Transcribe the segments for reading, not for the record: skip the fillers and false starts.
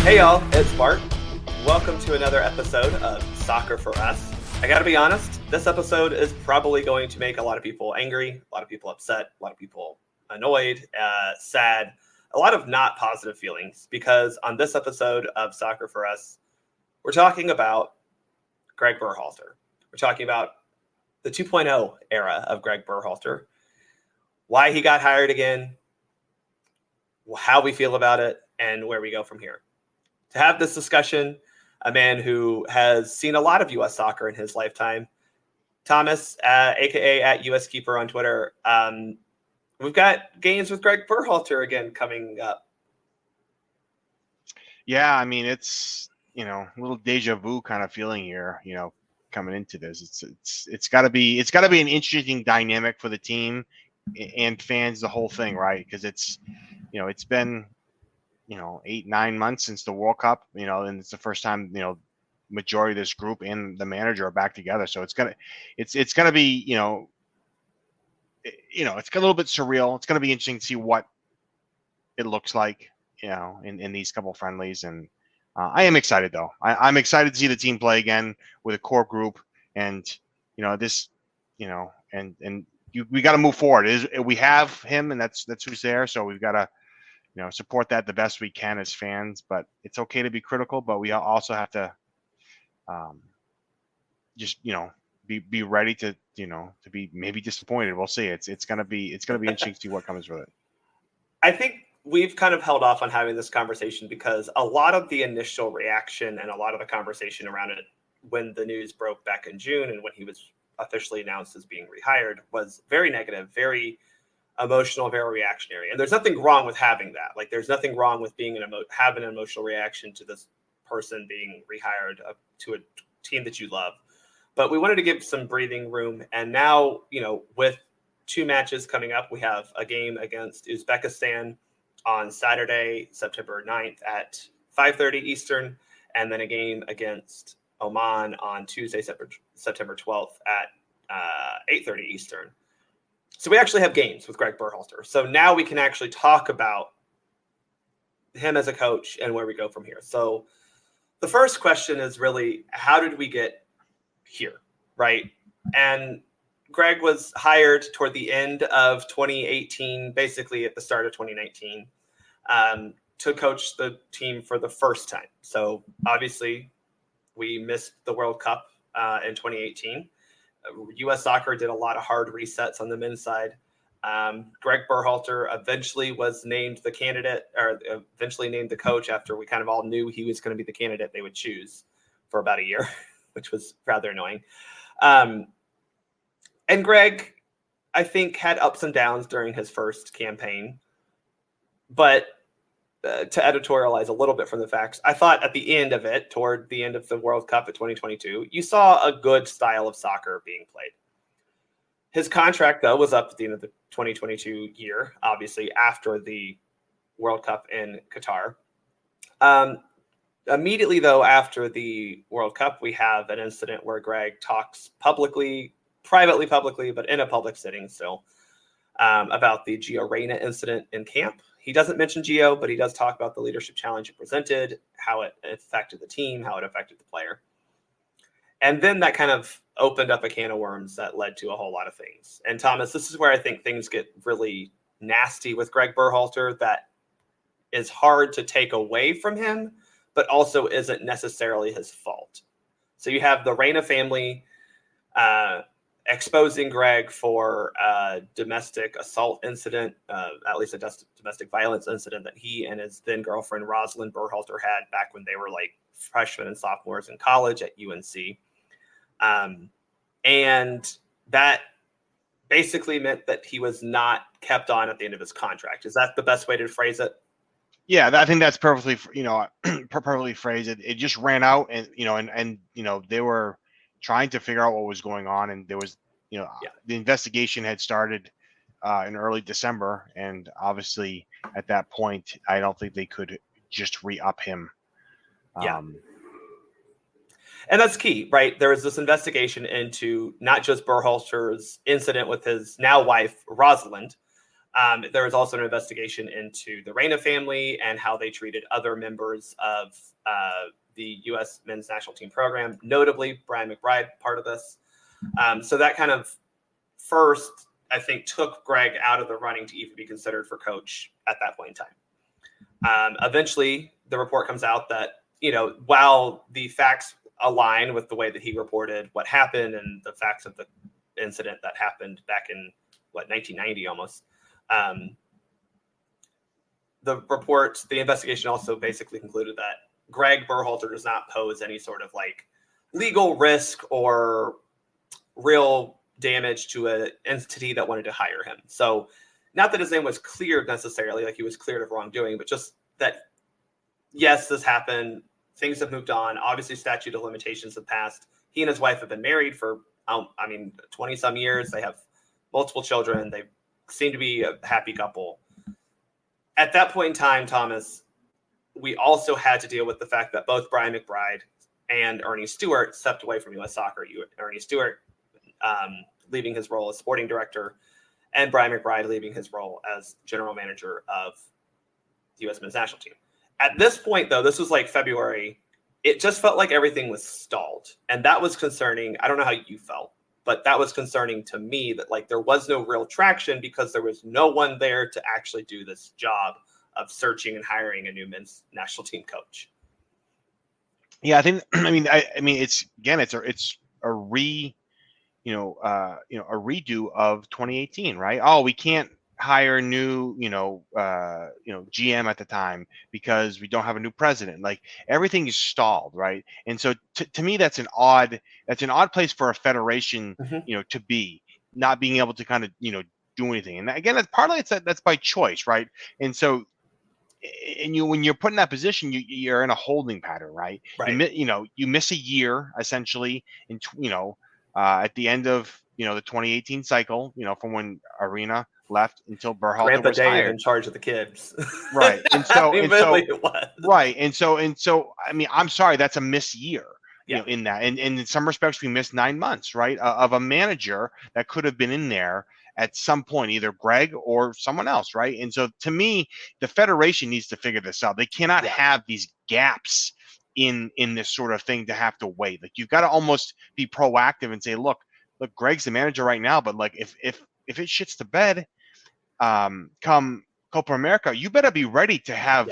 Hey y'all, it's Bart. Welcome to another episode of Soccer for Us. I gotta be honest, this episode is probably going to make a lot of people angry, a lot of people upset, a lot of people annoyed, sad, a lot of not positive feelings, because on this episode of Soccer for Us, we're talking about Gregg Berhalter. We're talking about the 2.0 era of Gregg Berhalter, why he got hired again, how we feel about it, and where we go from here. To have this discussion, a man who has seen a lot of U.S. soccer in his lifetime, Thomas, a.k.a. at US Keeper on Twitter. We've got games with Gregg Berhalter again coming up. Yeah, I mean, it's, a little deja vu kind of feeling here, coming into this. It's got to be an interesting dynamic for the team and fans, the whole thing, right? Because it's been 8-9 months since the World Cup, and it's the first time, majority of this group and the manager are back together. So it's gonna be, it's a little bit surreal. It's gonna be interesting to see what it looks like, in these couple friendlies. And I am excited though. I'm excited to see the team play again with a core group, and we got to move forward. We have him, and that's who's there. So we've got to support that the best we can as fans. But it's okay to be critical, but we also have to just be ready to to be maybe disappointed. We'll see. It's gonna be interesting to see what comes with it. I think we've kind of held off on having this conversation because a lot of the initial reaction and a lot of the conversation around it when the news broke back in June and when he was officially announced as being rehired was very negative, very emotional, very reactionary. And there's nothing wrong with having that. Like, there's nothing wrong with being having an emotional reaction to this person being rehired to a team that you love. But we wanted to give some breathing room. And now, with 2 matches coming up, we have a game against Uzbekistan on Saturday, September 9th at 5:30 Eastern, and then a game against Oman on Tuesday, September 12th at 8:30 Eastern. So we actually have games with Gregg Berhalter. So now we can actually talk about him as a coach and where we go from here. So the first question is really, how did we get here, right? And Gregg was hired toward the end of 2018, basically at the start of 2019, to coach the team for the first time. So obviously we missed the World Cup in 2018. U.S. Soccer did a lot of hard resets on the men's side. Gregg Berhalter eventually was named the candidate, or eventually named the coach after we kind of all knew he was going to be the candidate they would choose for about a year, which was rather annoying. And Gregg, I think, had ups and downs during his first campaign. But to editorialize a little bit from the facts, I thought at the end of it, toward the end of the World Cup of 2022, you saw a good style of soccer being played. His contract, though, was up at the end of the 2022 year, obviously after the World Cup in Qatar. Immediately, though, after the World Cup, we have an incident where Gregg talks privately, but in a public setting still, about the Gio Reyna incident in camp. He doesn't mention Gio, but he does talk about the leadership challenge it presented, how it affected the team, how it affected the player. And then that kind of opened up a can of worms that led to a whole lot of things. And Thomas, this is where I think things get really nasty with Gregg Berhalter, that is hard to take away from him, but also isn't necessarily his fault. So you have the Reyna family exposing Gregg for a domestic assault incident, at least a domestic violence incident that he and his then girlfriend Rosalind Berhalter had back when they were like freshmen and sophomores in college at UNC. And that basically meant that he was not kept on at the end of his contract. Is that the best way to phrase it? Yeah, I think that's perfectly, perfectly phrased. It just ran out, and they were trying to figure out what was going on, and there was, the investigation had started in early December, and obviously at that point, I don't think they could just re-up him. And that's key, right? There was this investigation into not just Berhalter's incident with his now wife, Rosalind, There was also an investigation into the Reina family and how they treated other members of the U.S. men's national team program, notably Brian McBride, part of this. So that kind of first, I think, took Gregg out of the running to even be considered for coach at that point in time. Eventually, the report comes out that, while the facts align with the way that he reported what happened and the facts of the incident that happened back in, 1990 almost, the investigation also basically concluded that Gregg Berhalter does not pose any sort of legal risk or real damage to an entity that wanted to hire him. So not that his name was cleared necessarily, he was cleared of wrongdoing, but just that, yes, this happened. Things have moved on. Obviously, statute of limitations have passed. He and his wife have been married for, 20 some years. They have multiple children. They seem to be a happy couple. At that point in time, Thomas, we also had to deal with the fact that both Brian McBride and Ernie Stewart stepped away from U.S. Soccer. Ernie Stewart leaving his role as sporting director, and Brian McBride leaving his role as general manager of the U.S. men's national team. At this point, though, this was February, it just felt like everything was stalled. And that was concerning. I don't know how you felt, but that was concerning to me that there was no real traction because there was no one there to actually do this job of searching and hiring a new men's national team coach. Yeah, I think. It's a redo of 2018, right? Oh, we can't hire new, GM at the time because we don't have a new president. Everything is stalled, right? And so to me, that's an odd place for a federation, to be not being able to kind of, do anything. And again, that's partly that's by choice, right? And so, when you're put in that position, you're in a holding pattern, right? Right. You miss a year essentially at the end of the 2018 cycle, from when Arena left until Berhalter Grandpa was Dave hired. in charge of the kids. Right. And so it was. Right. And so I'm sorry, that's a miss year. Yeah. In that. And in some respects we missed 9 months, right? Of a manager that could have been in there at some point, either Gregg or someone else, right? And so to me, the federation needs to figure this out. They cannot have these gaps in this sort of thing to have to wait. You've got to almost be proactive and say, look, Gregg's the manager right now, but if it shits the bed, come Copa America, you better be ready to have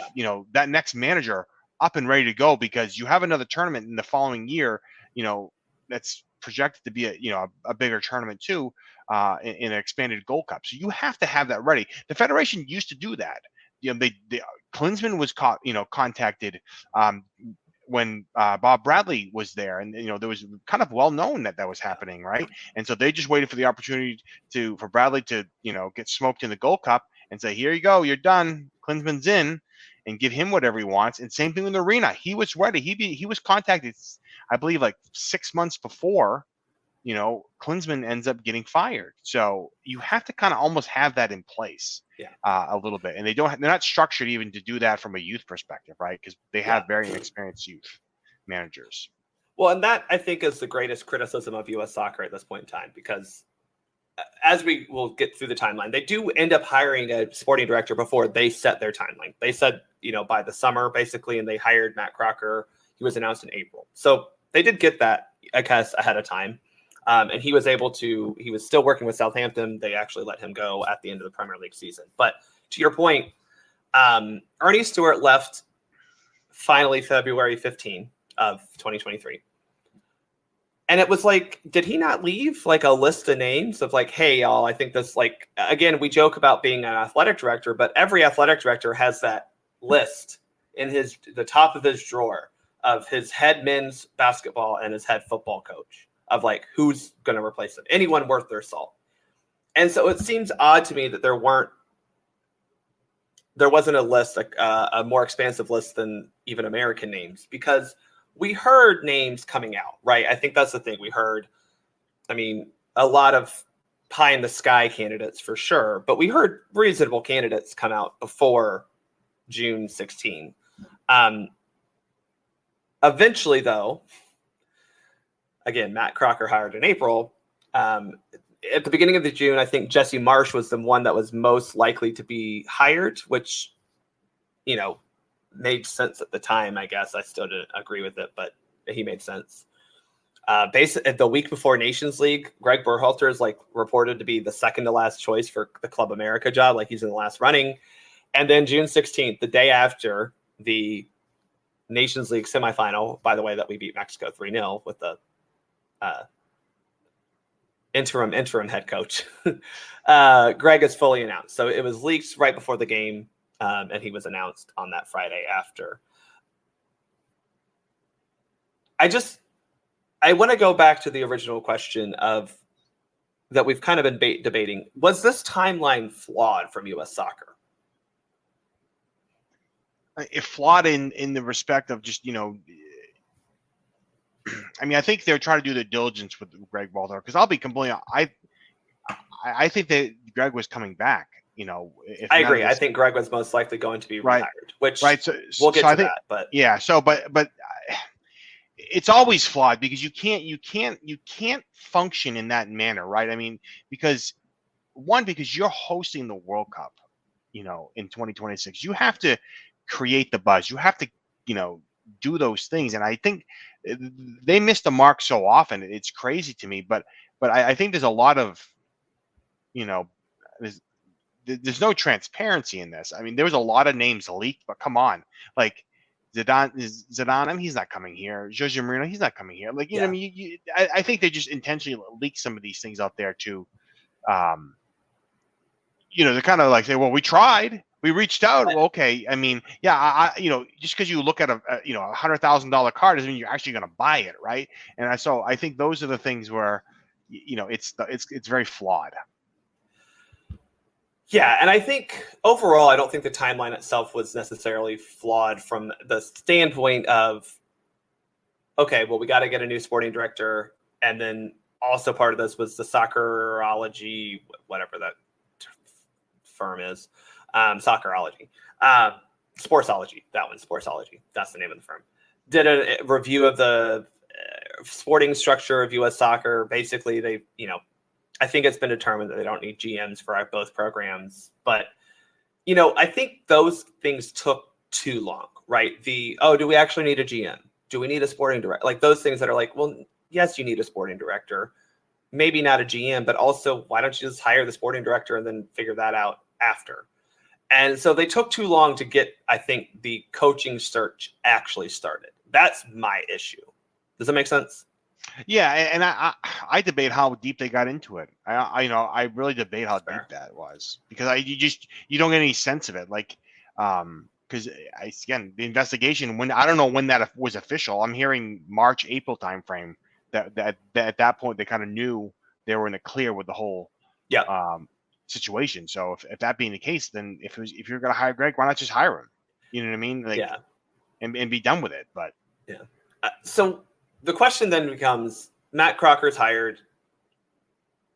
that next manager up and ready to go, because you have another tournament in the following year, that's projected to be a bigger tournament too, in an expanded Gold Cup. So you have to have that ready. The federation used to do that. Klinsmann was contacted when Bob Bradley was there, and there was kind of well known that was happening, right? And so they just waited for the opportunity for Bradley to get smoked in the Gold Cup and say, here you go, you're done, Klinsmann's in, and give him whatever he wants. And same thing with Arena. He was ready. He was contacted, I believe, 6 months before Klinsmann ends up getting fired. So you have to kind of almost have that in place a little bit. And they're not structured even to do that from a youth perspective, right? Because they have very inexperienced youth managers. Well, and that I think is the greatest criticism of U.S. soccer at this point in time, because as we will get through the timeline, they do end up hiring a sporting director before they set their timeline. They said, by the summer basically, and they hired Matt Crocker. He was announced in April. So they did get that, I guess, ahead of time. And he was still working with Southampton. They actually let him go at the end of the Premier League season. But to your point, Ernie Stewart left finally February 15 of 2023. And it was did he not leave a list of names of hey, y'all, I think this, again, we joke about being an athletic director, but every athletic director has that list in the top of his drawer of his head men's basketball and his head football coach of who's going to replace them, anyone worth their salt. And so it seems odd to me that there wasn't a list, a more expansive list than even American names, because we heard names coming out, right? I think that's the thing. We heard, a lot of pie in the sky candidates for sure, but we heard reasonable candidates come out before June 16. Eventually, though, again, Matt Crocker hired in April. at the beginning of the June, I think Jesse Marsh was the one that was most likely to be hired, which, made sense at the time, I guess. I still didn't agree with it, but he made sense. The week before Nations League, Gregg Berhalter is reported to be the second to last choice for the Club America job. He's in the last running. And then June 16th, the day after the Nations League semifinal, by the way, that we beat Mexico 3-0 with the interim head coach, Gregg is fully announced. So it was leaked right before the game, and he was announced on that Friday after. I want to go back to the original question of that we've kind of been debating. Was this timeline flawed from U.S. Soccer? It flawed in the respect of just, I think they're trying to do the diligence with Gregg Berhalter, because I'll be completely, I think that Gregg was coming back. I agree. I think Gregg was most likely going to be rehired, which So we'll get to that. But yeah, but it's always flawed because you can't function in that manner, right? Because you're hosting the World Cup, in 2026, you have to create the buzz. You have to, do those things. And I think they miss the mark so often. It's crazy to me, but I think there's a lot of, there's no transparency in this. There was a lot of names leaked, but come on, Zidane, he's not coming here. Jose Mourinho, he's not coming here. I think they just intentionally leak some of these things out there to, they're kind of say, well, we tried, we reached out. Well, okay. Just because you look at a $100,000 card doesn't mean you're actually going to buy it, right? And I think those are the things where, it's very flawed. Yeah, and I think overall, I don't think the timeline itself was necessarily flawed from the standpoint of, okay, well, we got to get a new sporting director, and then also part of this was the Soccerology, whatever that firm is, Soccerology, Sportsology, that one, Sportsology, that's the name of the firm, did a review of the sporting structure of U.S. soccer. Basically, they, I think it's been determined that they don't need GMs for both programs. But, I think those things took too long, right? Do we actually need a GM? Do we need a sporting director? Those things that are well, yes, you need a sporting director. Maybe not a GM, but also why don't you just hire the sporting director and then figure that out after? And so they took too long to get, I think, the coaching search actually started. That's my issue. Does that make sense? Yeah, and I debate how deep they got into it. I really debate how deep that was, because you don't get any sense of it. Because again, the investigation, when I don't know when that was official. I'm hearing March, April timeframe. That at that point they kind of knew they were in the clear with the whole situation. So if that being the case, then if you're going to hire Gregg, why not just hire him? You know what I mean? And be done with it. But so the question then becomes: Matt Crocker's hired.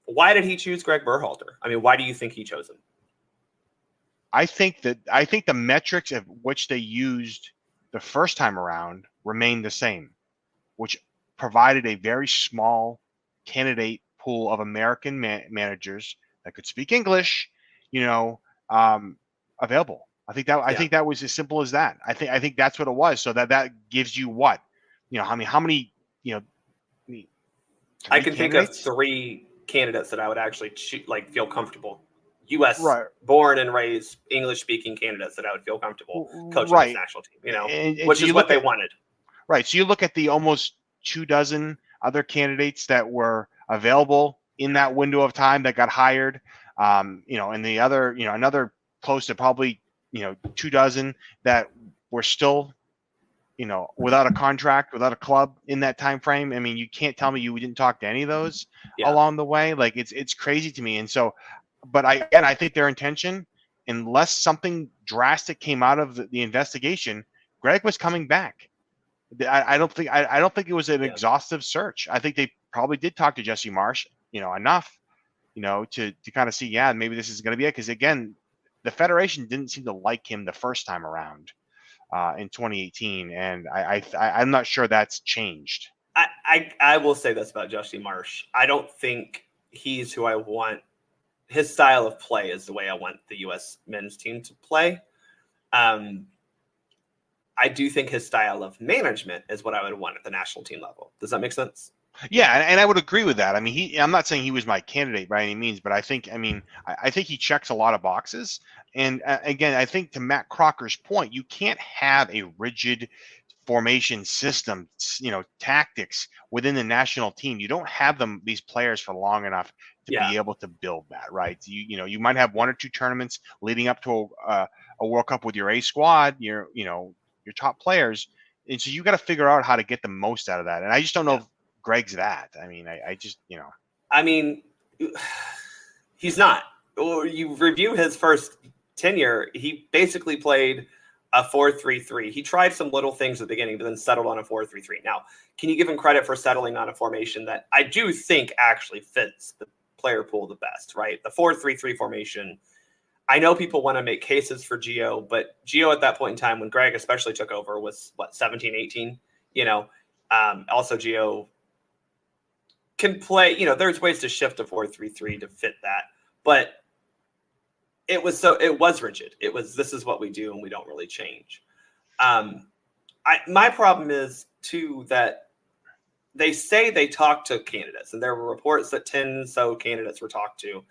Why did he choose Gregg Berhalter? Why do you think he chose him? I think the metrics of which they used the first time around remained the same, which provided a very small candidate pool of American managers that could speak English, available. I think that was as simple as that. I think that's what it was. So that gives you what, how many, I can think of 3 candidates that I would actually feel comfortable. U.S. born and raised English speaking candidates that I would feel comfortable coaching this national team. Which is what they wanted. Right. So you look at the almost 24 other candidates that were available in that window of time that got hired, and the other, another close to probably 24 that were still, without a contract, without a club in that time frame. You can't tell me you didn't talk to any of those along the way. It's crazy to me. And so, but I think their intention, unless something drastic came out of the investigation, Gregg was coming back. I don't think it was an exhaustive search. I think they probably did talk to Jesse Marsh, enough, to kind of see, maybe this is going to be it. Because again, the Federation didn't seem to like him the first time around in 2018, and I'm not sure that's changed. I will say this about Jesse Marsh. I don't think he's who I want. His style of play is the way I want the U.S. men's team to play. I do think his style of management is what I would want at the national team level. Does that make sense? Yeah, and I would agree with that. I mean, I'm not saying he was my candidate by any means, but I think he checks a lot of boxes. And again, I think to Matt Crocker's point, you can't have a rigid formation system, tactics within the national team. You don't have these players for long enough to be able to build that, right? You might have one or two tournaments leading up to a World Cup with your A squad, your top players, and so you got to figure out how to get the most out of that. And I just don't know if Gregg's that. I mean, I just, I mean, he's not. Or you review his first tenure, he basically played a 4-3-3. He tried some little things at the beginning, but then settled on a 4-3-3. Now, can you give him credit for settling on a formation that I do think actually fits the player pool the best, right? The 4-3-3 formation. I know people want to make cases for Gio, but Gio at that point in time when Gregg especially took over was 17, 18, also Gio can play, there's ways to shift a 4-3-3 to fit that, but it was rigid. This is what we do and we don't really change. My problem is too, that they say they talked to candidates and there were reports that 10 so candidates were talked to.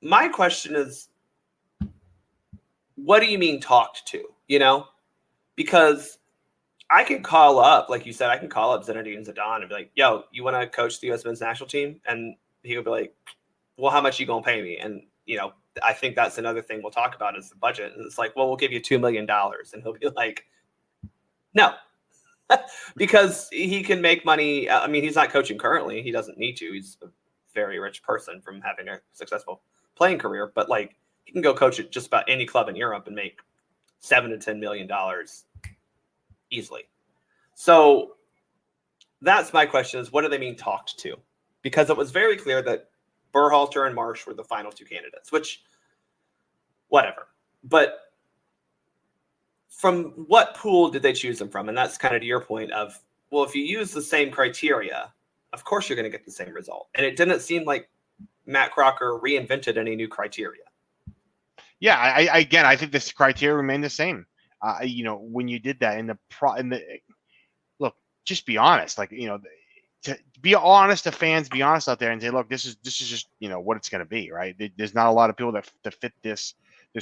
My question is, what do you mean talked to? Because I can call up, like you said, I can call up Zinedine Zidane and be like, yo, you want to coach the U.S. men's national team? And he would be like, well, how much are you going to pay me? And, I think that's another thing we'll talk about is the budget. And it's like, well, we'll give you $2 million. And he'll be like, no, because he can make money. I mean, he's not coaching currently. He doesn't need to. He's a very rich person from having a successful playing career. But, like, he can go coach at just about any club in Europe and make $7 to $10 million easily. So that's my question is, what do they mean talked to? Because it was very clear that Berhalter and Marsh were the final two candidates, which whatever. But from what pool did they choose them from? And that's kind of to your point of, well, if you use the same criteria, of course you're going to get the same result. And it didn't seem like Matt Crocker reinvented any new criteria. Yeah, I think this criteria remained the same. When you did that look, just be honest. Like, to be honest to fans, be honest out there and say, look, this is just what it's going to be, right? There's not a lot of people that fit this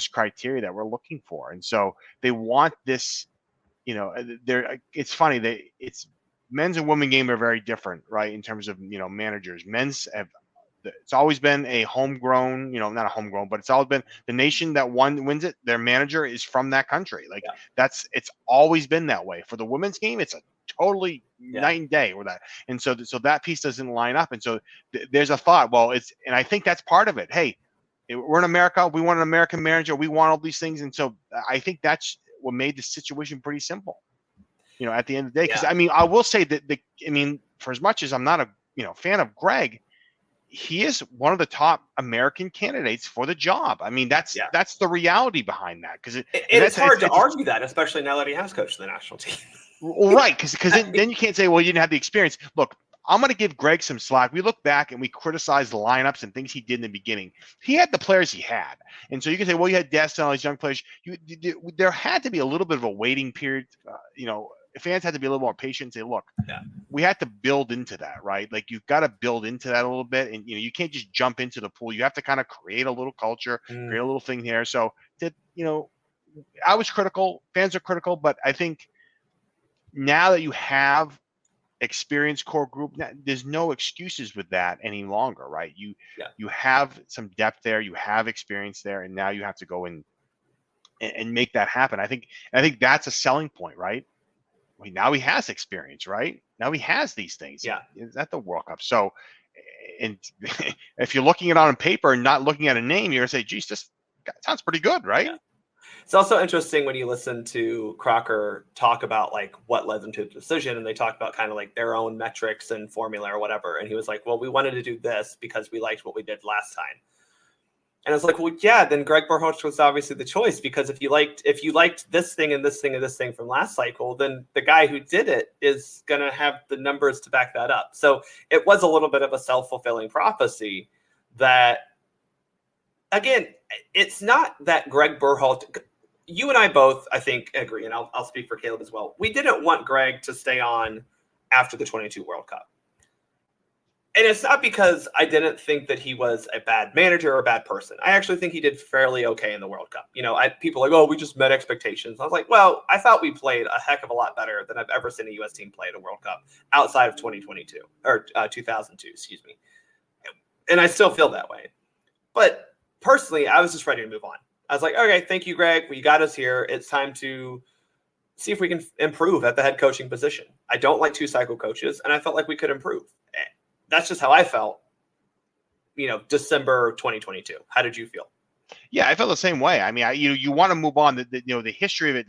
criteria that we're looking for, and so they want this. It's funny it's men's and women game are very different, right? In terms of managers, it's always been a homegrown, not a homegrown, but it's always been the nation that wins it. Their manager is from that country. Like it's always been that way. For the women's game, it's a totally night and day with that. And so that piece doesn't line up. And so there's a thought, and I think that's part of it. Hey, we're in America. We want an American manager. We want all these things. And so I think that's what made the situation pretty simple, at the end of the day. Because I mean, I will say that for as much as I'm not a, fan of Gregg, he is one of the top American candidates for the job. I mean, that's the reality behind that. Because it's hard to argue that, especially now that he has coached the national team. Right, because then you can't say, well, you didn't have the experience. Look, I'm going to give Gregg some slack. We look back and we criticize the lineups and things he did in the beginning. He had the players he had. And so you can say, well, you had Dest and all these young players. There had to be a little bit of a waiting period. Fans had to be a little more patient and say, look, we had to build into that, right? Like, you've got to build into that a little bit. And, you can't just jump into the pool. You have to kind of create a little culture, create a little thing here. So, I was critical. Fans are critical. But I think now that you have experienced core group, there's no excuses with that any longer, right? You have some depth there, you have experience there, and now you have to go and make that happen. I think that's a selling point, right? Now he has experience, right? Now he has these things. Yeah, is at the World Cup. So, and if you're looking at it on paper and not looking at a name, you're gonna say, geez, this sounds pretty good, right? Yeah. It's also interesting when you listen to Crocker talk about like what led them to the decision, and they talk about kind of like their own metrics and formula or whatever. And he was like, well, we wanted to do this because we liked what we did last time. And it's like, well, yeah, then Gregg Berhalter was obviously the choice, because if you liked this thing and this thing and this thing from last cycle, then the guy who did it is going to have the numbers to back that up. So it was a little bit of a self-fulfilling prophecy that, again, it's not that Gregg Berhalter, you and I both, I think, agree, and I'll speak for Caleb as well. We didn't want Gregg to stay on after the 22 World Cup. And it's not because I didn't think that he was a bad manager or a bad person. I actually think he did fairly okay in the World Cup. People are like, oh, we just met expectations. I was like, well, I thought we played a heck of a lot better than I've ever seen a U.S. team play at a World Cup outside of 2022 or 2002, excuse me. And I still feel that way. But personally, I was just ready to move on. I was like, okay, thank you, Gregg. We got us here. It's time to see if we can improve at the head coaching position. I don't like two-cycle coaches, and I felt like we could improve. That's just how I felt, December 2022. How did you feel? Yeah, I felt the same way. I mean, you want to move on. The history of it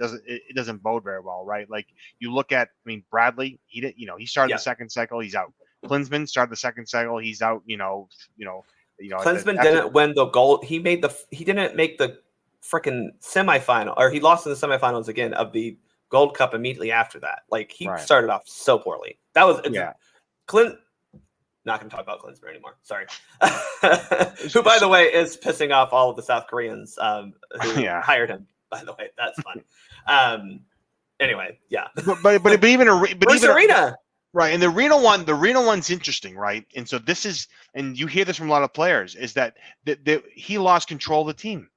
doesn't bode very well, right? Like you look at, Bradley, he did, he started the second cycle, he's out. Klinsmann started the second cycle, he's out. Klinsmann didn't win the gold. He didn't make the freaking semifinal, or he lost in the semifinals again of the Gold Cup immediately after that. Like he started off so poorly. That was Not going to talk about Klinsmann anymore. Sorry. Who, by the way, is pissing off all of the South Koreans who hired him. By the way, that's fun. Anyway, yeah. But even Arena. Right, and the Reno one's interesting, right? And so this is, and you hear this from a lot of players, is that he lost control of the team.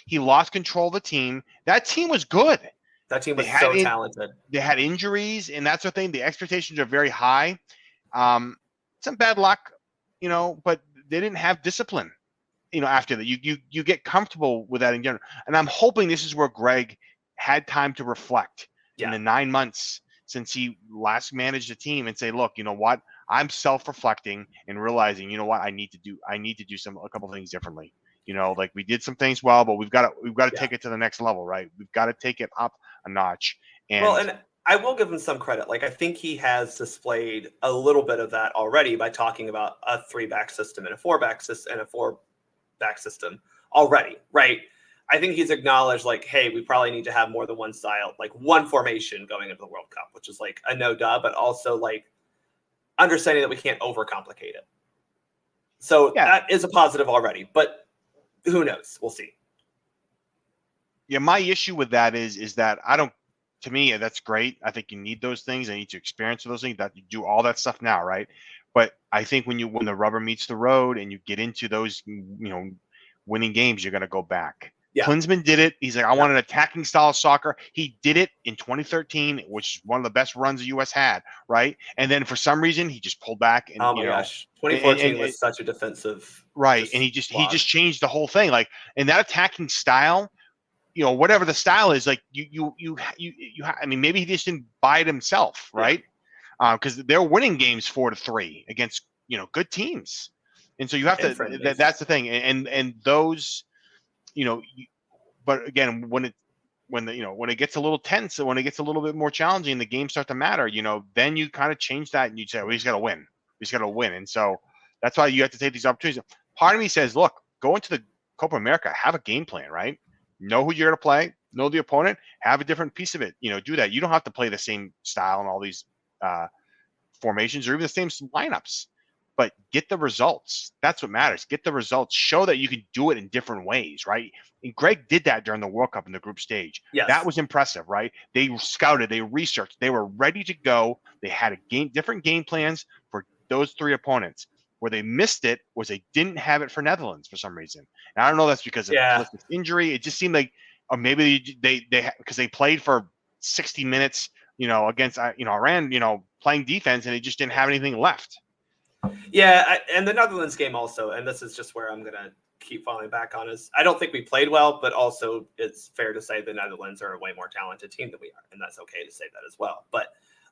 He lost control of the team. That team was good. That team was so talented. They had injuries, and that's the thing. The expectations are very high. Some bad luck, but they didn't have discipline, after that. You get comfortable with that in general. And I'm hoping this is where Gregg had time to reflect in the 9 months since he last managed the team and say, look, you know what? I'm self-reflecting and realizing, you know what, I need to do a couple things differently. Like we did some things well, but we've got to take it to the next level, right? We've got to take it up a notch. And I will give him some credit. Like I think he has displayed a little bit of that already by talking about a 3-back system and a 4-back system and a 4-back system already, right? I think he's acknowledged like, hey, we probably need to have more than one style, like one formation going into the World Cup, which is like a no-duh, but also like understanding that we can't overcomplicate it. So that is a positive already, but who knows? We'll see. Yeah, my issue with that is that to me, that's great. I think you need those things. I need to experience those things. That you do all that stuff now, right? But I think when the rubber meets the road and you get into those, winning games, you're going to go back. Yeah. Klinsmann did it. He's like, I want an attacking style of soccer. He did it in 2013, which is one of the best runs the U.S. had, right? And then for some reason, he just pulled back. And, oh my gosh, 2014 was such a defensive, right? And he just changed the whole thing. Like, and that attacking style, whatever the style is, like maybe he just didn't buy it himself, right? Because they're winning games 4-3 against good teams, and so you have to. That's the thing, and those. But again, when it gets a little tense, when it gets a little bit more challenging, the games start to matter. Then you kind of change that, and you say, "We just got to win. We just got to win." And so that's why you have to take these opportunities. Part of me says, "Look, go into the Copa America, have a game plan, right? Know who you're going to play, know the opponent, have a different piece of it. Do that. You don't have to play the same style and all these formations or even the same lineups." But get the results. That's what matters. Get the results. Show that you can do it in different ways, right? And Gregg did that during the World Cup in the group stage. Yes. That was impressive, right? They scouted, they researched, they were ready to go. They had different game plans for those 3 opponents. Where they missed it was they didn't have it for Netherlands for some reason. And I don't know if that's because of injury. It just seemed like, or maybe they because they played for 60 minutes, against Iran, playing defense, and they just didn't have anything left. Yeah, and the Netherlands game also, and this is just where I'm going to keep falling back on, is I don't think we played well, but also it's fair to say the Netherlands are a way more talented team than we are, and that's okay to say that as well. But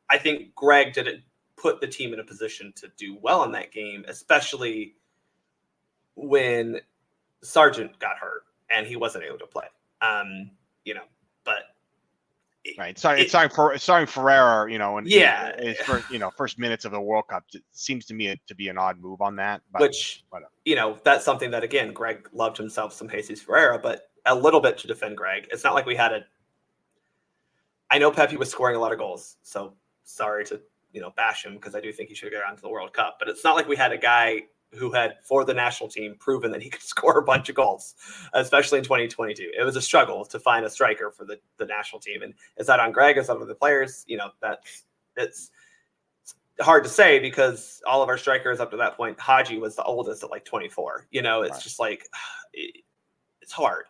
I think Gregg didn't put the team in a position to do well in that game, especially when Sargent got hurt and he wasn't able to play. But Right. Sorry, it's starring Ferreira, in Yeah. his first minutes of the World Cup. It seems to me to be an odd move on that. But Which, that's something that, again, Gregg loved himself some Jesus Ferreira, but a little bit to defend Gregg. It's not like we had I know Pepe was scoring a lot of goals, so sorry to, bash him because I do think he should get on to the World Cup, but it's not like we had a guy who had, for the national team, proven that he could score a bunch of goals, especially in 2022. It was a struggle to find a striker for the national team. And is that on Gregg? Is that on the players? It's hard to say because all of our strikers up to that point, Haji was the oldest at like 24. It's just like, it's hard.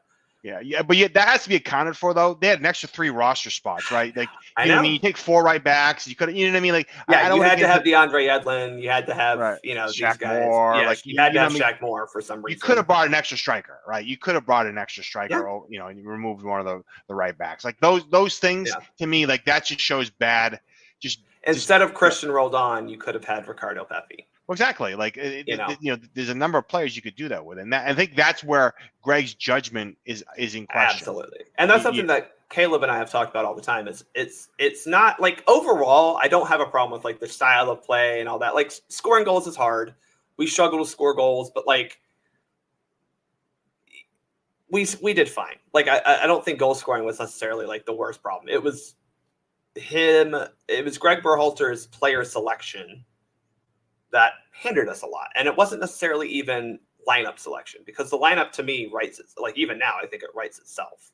Yeah, but that has to be accounted for, though. They had an extra 3 roster spots, right? Like, I know. You take 4 right backs. You could, you know what I mean? Like, you had to have DeAndre Edlin. You had to have, Shaq these guys. Moore, Yeah, you had to have Shaq Moore for some reason. You could have brought an extra striker, right? You could have brought an extra striker, and you removed one of the right backs. Like those things to me, like that just shows bad. Instead of Christian Roldan, you could have had Ricardo Pepi. Well, exactly. Like there's a number of players you could do that with, and I think that's where Gregg's judgment is in question. Absolutely, and that's something that Caleb and I have talked about all the time. Is it's not like overall, I don't have a problem with like the style of play and all that. Like scoring goals is hard. We struggle to score goals, but like we did fine. Like I don't think goal scoring was necessarily like the worst problem. It was him. It was Gregg Berhalter's player selection that hindered us a lot. And it wasn't necessarily even lineup selection because the lineup to me writes it, like even now, I think it writes itself,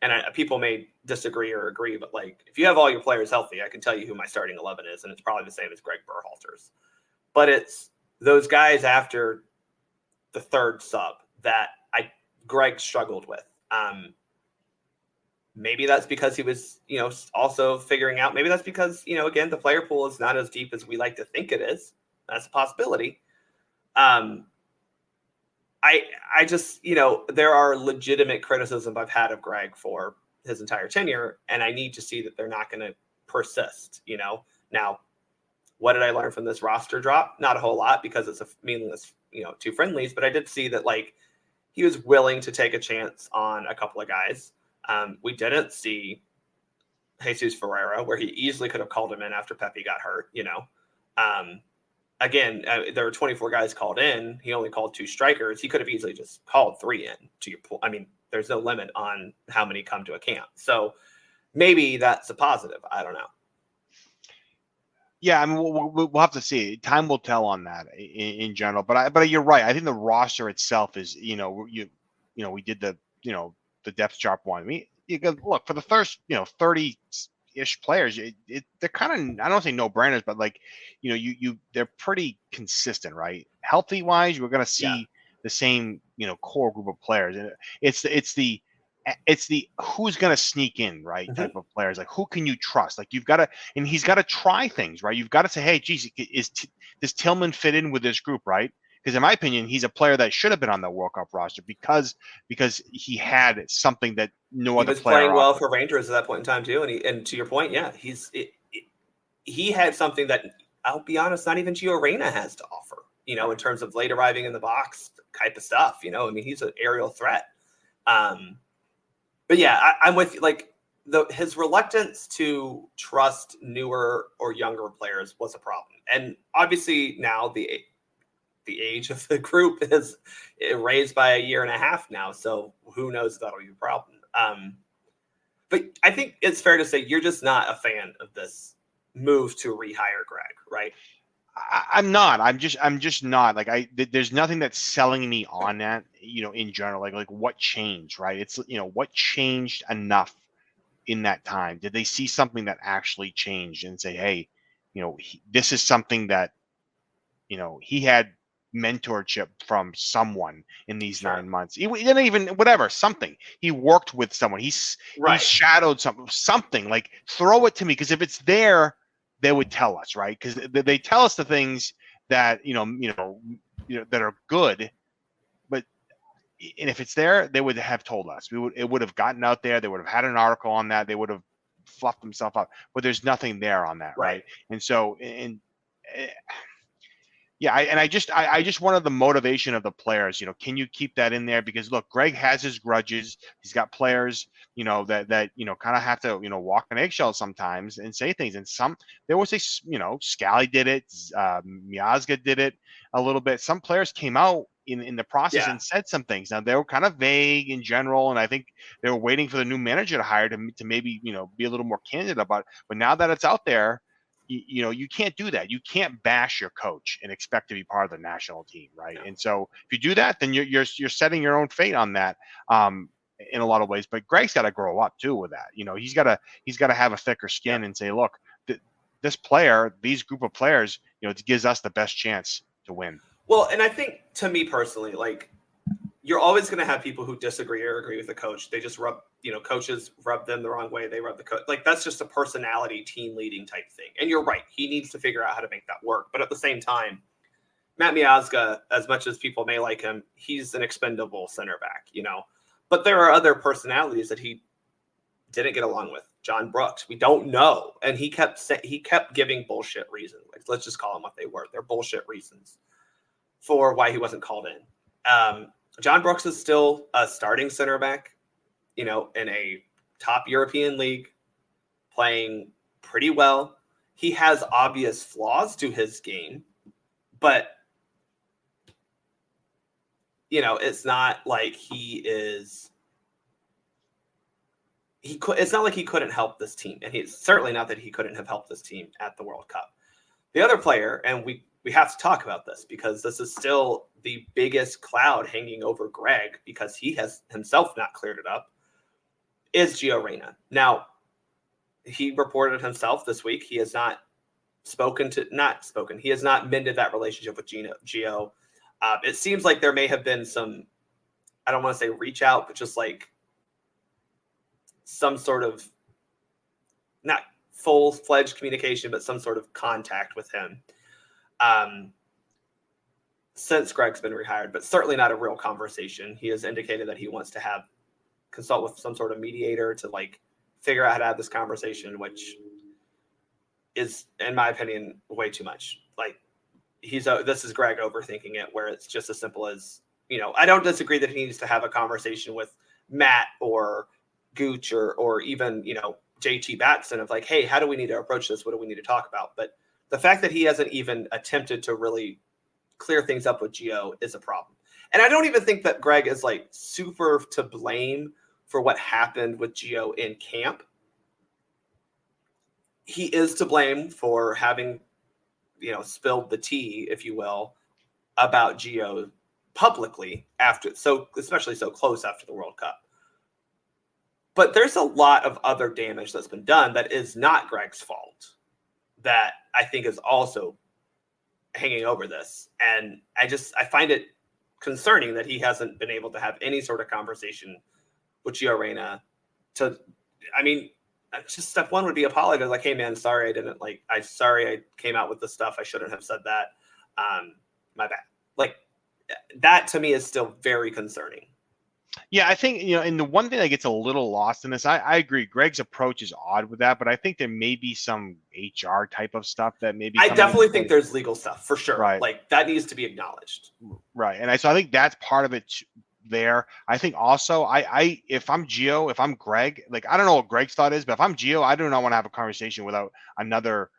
and people may disagree or agree, but like, if you have all your players healthy, I can tell you who my starting 11 is. And it's probably the same as Gregg Berhalter's, but it's those guys after the third sub that Gregg struggled with. Maybe that's because he was, also figuring out. Maybe that's because, again, the player pool is not as deep as we like to think it is. That's a possibility. I just, there are legitimate criticism I've had of Gregg for his entire tenure, and I need to see that they're not going to persist. Now, what did I learn from this roster drop? Not a whole lot because it's a meaningless, 2 friendlies. But I did see that like he was willing to take a chance on a couple of guys. We didn't see Jesus Ferreira, where he easily could have called him in after Pepe got hurt. Again, there were 24 guys called in. He only called 2 strikers. He could have easily just called 3 in. To your point, I mean, there's no limit on how many come to a camp. So maybe that's a positive. I don't know. Yeah, I mean, we'll have to see. Time will tell on that in general. But you're right. I think the roster itself is, we did the depth chart one. I mean, you can look for the first, 30-ish players. They're kind of, I don't say no brainers, but like, they're pretty consistent, right? Healthy wise, we're going to see the same, core group of players. And it's the who's going to sneak in, right? Mm-hmm. Type of players. Like, who can you trust? Like, you've got to, and he's got to try things, right? You've got to say, hey, geez, does Tillman fit in with this group, right? Because in my opinion, he's a player that should have been on the World Cup roster because he had something that no other player. He was playing well for Rangers at that point in time too, and to your point, he had something that, I'll be honest, not even Gio Reyna has to offer. In terms of late arriving in the box type of stuff. I mean, he's an aerial threat. But yeah, I'm with you. Like his reluctance to trust newer or younger players was a problem, and obviously now the age of the group is raised by 1.5 years now. So who knows if that'll be a problem. But I think it's fair to say you're just not a fan of this move to rehire Gregg, right? I'm not. I'm just not. Like there's nothing that's selling me on that, in general. Like what changed, right? It's, what changed enough in that time? Did they see something that actually changed and say, hey, this is something that, he had mentorship from someone in these 9 months. He didn't even, whatever, something. He worked with someone. He shadowed something. Like, throw it to me, because if it's there, they would tell us, right? Because they tell us the things that that are good, but and if it's there, they would have told us. It would have gotten out there. They would have had an article on that. They would have fluffed themselves up. But there's nothing there on that, right? And so, Yeah, I just wanted the motivation of the players. Can you keep that in there? Because look, Gregg has his grudges. He's got players, that kind of have to, walk on eggshells sometimes and say things. And there was Scally did it, Miazga did it a little bit. Some players came out in the process and said some things. Now they were kind of vague in general, and I think they were waiting for the new manager to hire to maybe be a little more candid about it. But now that it's out there, you can't do that. You can't bash your coach and expect to be part of the national team, right? And so if you do that, then you're setting your own fate on that in a lot of ways. But Gregg's got to grow up too with that. He's got to have a thicker skin and say, look, these group of players, it gives us the best chance to win. Well, and I think to me personally, like, you're always going to have people who disagree or agree with the coach. They just coaches rub them the wrong way. They rub the coach. Like, that's just a personality, team leading type thing. And you're right. He needs to figure out how to make that work. But at the same time, Matt Miazga, as much as people may like him, he's an expendable center back, But there are other personalities that he didn't get along with. John Brooks, we don't know. And he kept giving bullshit reasons. Like, let's just call them what they were. They're bullshit reasons for why he wasn't called in. John Brooks is still a starting center back, in a top European league, playing pretty well. He has obvious flaws to his game, but, it's not like it's not like he couldn't help this team. And it's certainly not that he couldn't have helped this team at the World Cup. The other player, and we have to talk about this because this is still the biggest cloud hanging over Gregg because he has himself not cleared it up, is Gio Reyna. Now, he reported himself this week. He has not he has not mended that relationship with Gio. It seems like there may have been some, I don't want to say reach out, but just like some sort of, not full-fledged communication, but some sort of contact with him. Since Gregg's been rehired, but certainly not a real conversation. He has indicated that he wants to consult with some sort of mediator to figure out how to have this conversation, which is, in my opinion, way too much. This is Gregg overthinking it, where it's just as simple as, I don't disagree that he needs to have a conversation with Matt or Gooch or even, JT Batson of hey, how do we need to approach this? What do we need to talk about? But the fact that he hasn't even attempted to really clear things up with Gio is a problem. And I don't even think that Gregg is super to blame for what happened with Gio in camp. He is to blame for having, spilled the tea, if you will, about Gio publicly especially so close after the World Cup. But there's a lot of other damage that's been done that is not Gregg's fault that I think is also hanging over this. And I find it concerning that he hasn't been able to have any sort of conversation with Gio Reyna just step one would be apologize. Hey man, sorry, I came out with this stuff. I shouldn't have said that. My bad. That to me is still very concerning. Yeah, I think, and the one thing that gets a little lost in this, I agree. Gregg's approach is odd with that, but I think there may be some HR type of stuff that maybe. I definitely think there's legal stuff for sure. Right. That needs to be acknowledged. Right. And so I think that's part of it there. I think also if I'm Gio, if I'm Gregg, I don't know what Gregg's thought is, but if I'm Gio, I do not want to have a conversation without another,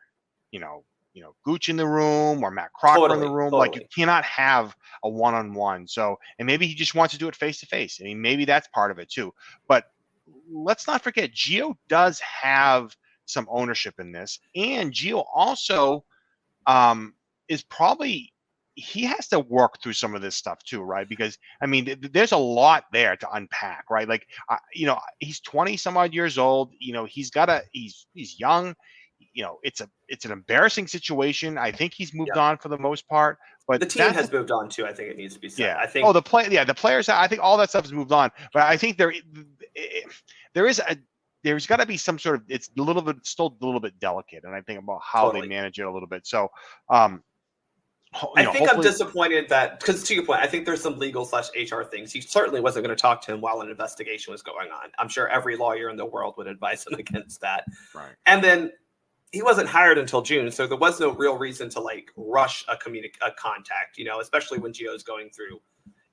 Gooch in the room or Matt Crocker in the room. Totally. You cannot have a one-on-one. So, and maybe he just wants to do it face-to-face. I mean, maybe that's part of it too. But let's not forget, Gio does have some ownership in this. And Gio also is probably, he has to work through some of this stuff too, right? Because, there's a lot there to unpack, right? He's 20 some odd years old. He's young. It's an embarrassing situation. I think he's moved on for the most part, but the team has moved on too. I think it needs to be said. Yeah. I think. The players. I think all that stuff has moved on, but I think there's got to be some sort of. It's still a little bit delicate, and I think about how they manage it a little bit. So, I think I'm disappointed that, because to your point, I think there's some legal /HR things. He certainly wasn't going to talk to him while an investigation was going on. I'm sure every lawyer in the world would advise him against that. Right. And then he wasn't hired until June, so there was no real reason to like rush a contact, especially when Gio's going through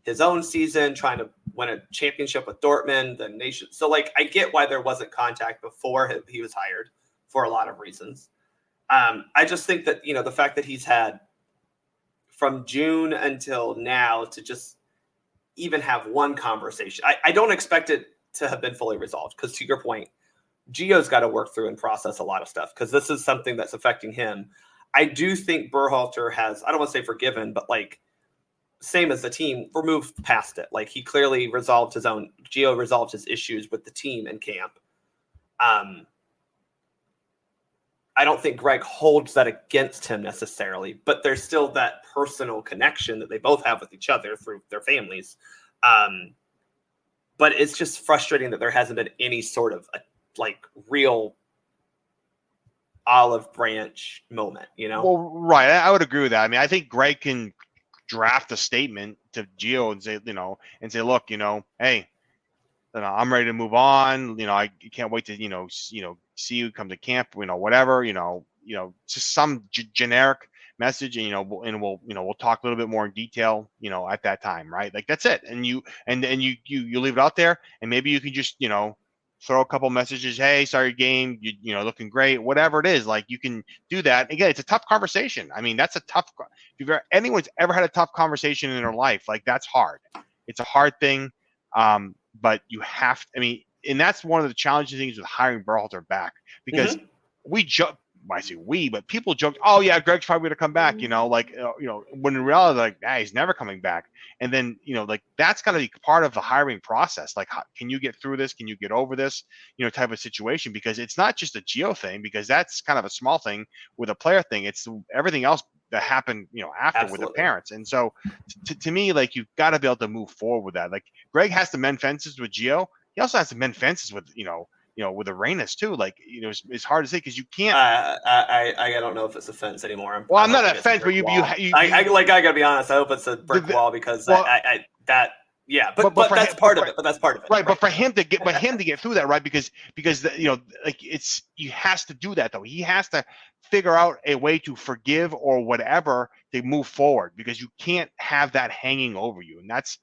his own season, trying to win a championship with Dortmund, the nation. So like, I get why there wasn't contact before he was hired for a lot of reasons. I just think that, the fact that he's had from June until now to just even have one conversation, I don't expect it to have been fully resolved, because to your point, Gio's got to work through and process a lot of stuff, because this is something that's affecting him. I do think Berhalter has, I don't want to say forgiven, but like, same as the team, we're moved past it. Like, he clearly Gio resolved his issues with the team in camp. I don't think Gregg holds that against him necessarily, but there's still that personal connection that they both have with each other through their families. But it's just frustrating that there hasn't been any sort of real olive branch moment, Well, right. I would agree with that. I mean, I think Gregg can draft a statement to Gio and say, look, hey, I'm ready to move on. I can't wait to, see you come to camp, whatever, just some generic message, and, we'll talk a little bit more in detail, at that time. Right. Like, that's it. And you leave it out there, and maybe you can just, throw a couple messages. Hey, sorry, game, looking great, whatever it is. Like, you can do that. Again, it's a tough conversation. I mean, that's a tough, if anyone's ever had a tough conversation in their life, like, that's hard. It's a hard thing. But you have, and that's one of the challenging things with hiring Berhalter back, because we joke. I say we, but people joked, oh yeah, Gregg's probably going to come back, when in reality, like, he's never coming back. And then, that's going to be part of the hiring process. Like, can you get through this? Can you get over this, type of situation? Because it's not just a Gio thing, because that's kind of a small thing with a player thing. It's everything else that happened, after. Absolutely. With the parents. And so to me, like, you've got to be able to move forward with that. Like, Gregg has to mend fences with Gio. He also has to mend fences with, with Arenas too. Like, it's hard to say, because you can't. I don't know if it's a fence anymore. I'm not a fence, but I gotta be honest. I hope it's a brick wall, because but that's part of it. But that's part of it. Right. But for him to get through that, right? Because he has to do that though. He has to figure out a way to forgive or whatever to move forward, because you can't have that hanging over you. And that's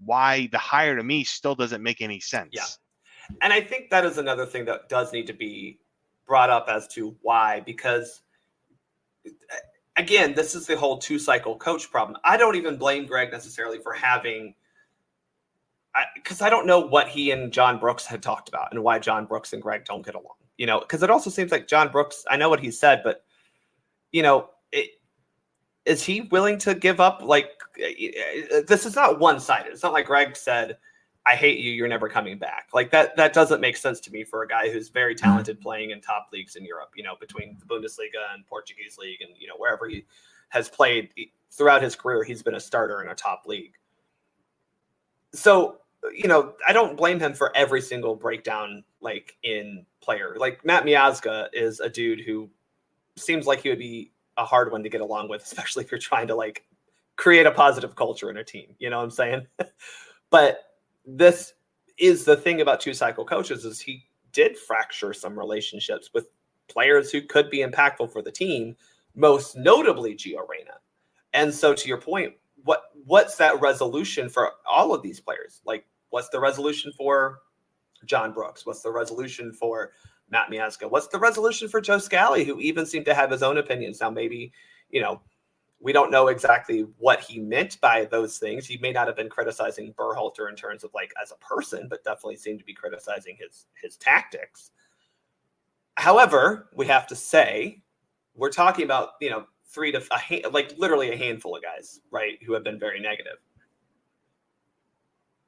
why the hire, to me, still doesn't make any sense. Yeah. And I think that is another thing that does need to be brought up as to why, because again, this is the whole 2-cycle coach problem. I don't even blame Gregg necessarily for having, because I don't know what he and John Brooks had talked about and why John Brooks and Gregg don't get along, because it also seems like John Brooks, I know what he said, but, is he willing to give up? Like, this is not one-sided. It's not like Gregg said, I hate you, you're never coming back. Like, that doesn't make sense to me for a guy who's very talented playing in top leagues in Europe, between the Bundesliga and Portuguese league and, wherever he has played throughout his career, he's been a starter in a top league. So, I don't blame him for every single breakdown, like, in player. Like, Matt Miazga is a dude who seems like he would be a hard one to get along with, especially if you're trying to, like, create a positive culture in a team. You know what I'm saying? But this is the thing about 2-cycle coaches, is he did fracture some relationships with players who could be impactful for the team, most notably Gio Reyna. And so, to your point, what's that resolution for all of these players? Like, what's the resolution for John Brooks? What's the resolution for Matt Miazga? What's the resolution for Joe Scally, who even seemed to have his own opinions? Now, maybe, we don't know exactly what he meant by those things. He may not have been criticizing Berhalter in terms of, like, as a person, but definitely seemed to be criticizing his tactics. However, we have to say, we're talking about, literally a handful of guys, right, who have been very negative.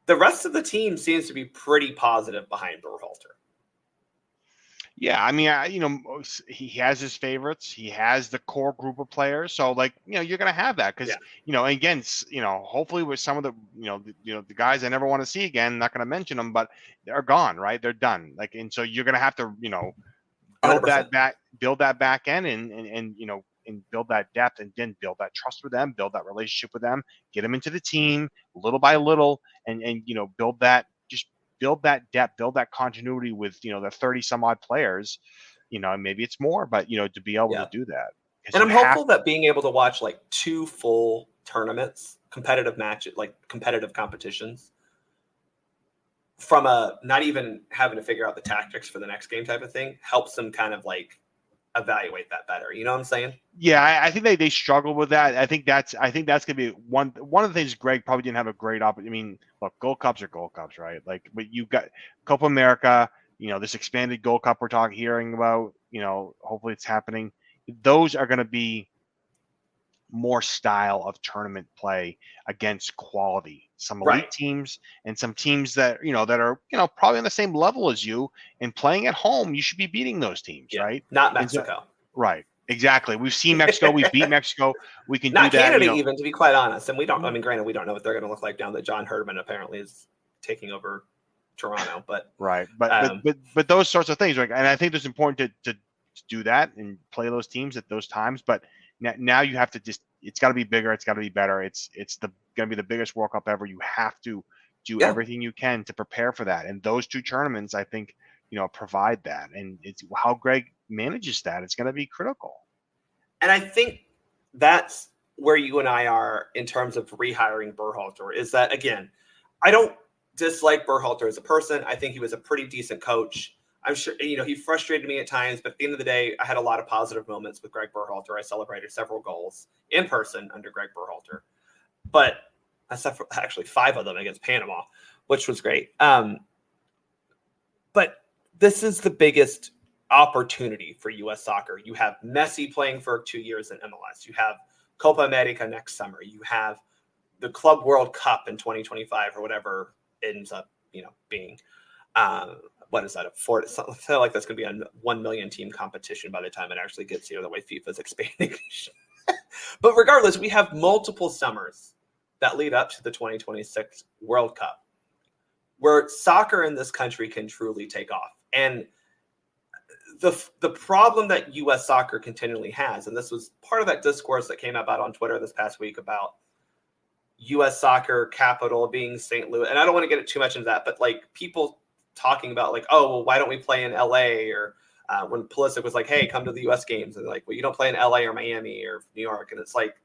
The rest of the team seems to be pretty positive behind Berhalter. Yeah, I mean, he has his favorites. He has the core group of players. So, like, you're going to have that because, again, hopefully with some of the, the guys I never want to see again, not going to mention them, but they're gone, right? They're done. Like, and so you're going to have to, build 100%. that back end and build that depth, and then build that trust with them, build that relationship with them, get them into the team little by little, and build that depth, build that continuity with, the 30 some odd players, maybe it's more, but to be able Yeah. to do that. And I'm hopeful that being able to watch like 2 full tournaments, competitive matches, like competitive competitions, from a not even having to figure out the tactics for the next game type of thing, helps them kind of like evaluate that better. You know what I'm saying? Yeah, I think they struggle with that. I think that's gonna be one of the things Gregg probably didn't have a great opportunity. I mean, look, Gold Cups are Gold Cups, right? Like, but you got Copa America, this expanded Gold Cup we're hearing about. Hopefully it's happening. Those are going to be more style of tournament play against quality, some elite Right. teams and some teams that that are probably on the same level as you, and playing at home you should be beating those teams, Yeah. right? Not And so, Mexico. right, exactly. We've seen Mexico, we beat Mexico, we can do Not that, Canada even, to be quite honest. And we don't, I mean, granted, we don't know what they're going to look like now that John Herdman apparently is taking over Toronto, but right, but those sorts of things, right? And I think it's important to do that and play those teams at those times, but now you have to it's got to be bigger, it's got to be better, it's going to be the biggest World Cup ever. You have to do everything you can to prepare for that, and those 2 tournaments I think provide that, and it's how Gregg manages that. It's going to be critical. And I think that's where you and I are in terms of rehiring Berhalter, is that, again, I don't dislike Berhalter as a person. I think he was a pretty decent coach. I'm sure, he frustrated me at times, but at the end of the day, I had a lot of positive moments with Gregg Berhalter. I celebrated several goals in person under Gregg Berhalter, but actually 5 of them against Panama, which was great. But this is the biggest opportunity for U.S. soccer. You have Messi playing for 2 years in MLS. You have Copa America next summer. You have the Club World Cup in 2025 or whatever ends up, being. What is that? I feel like that's going to be a 1 million team competition by the time it actually gets here, the way FIFA is expanding. But regardless, we have multiple summers that lead up to the 2026 World Cup, where soccer in this country can truly take off. And the problem that U.S. soccer continually has, and this was part of that discourse that came about on Twitter this past week about U.S. soccer capital being St. Louis, and I don't want to get too much into that, but like people talking about like, oh, well, why don't we play in L.A. or when Pulisic was like, hey, come to the U.S. games, and like, well, you don't play in L.A. or Miami or New York, and it's like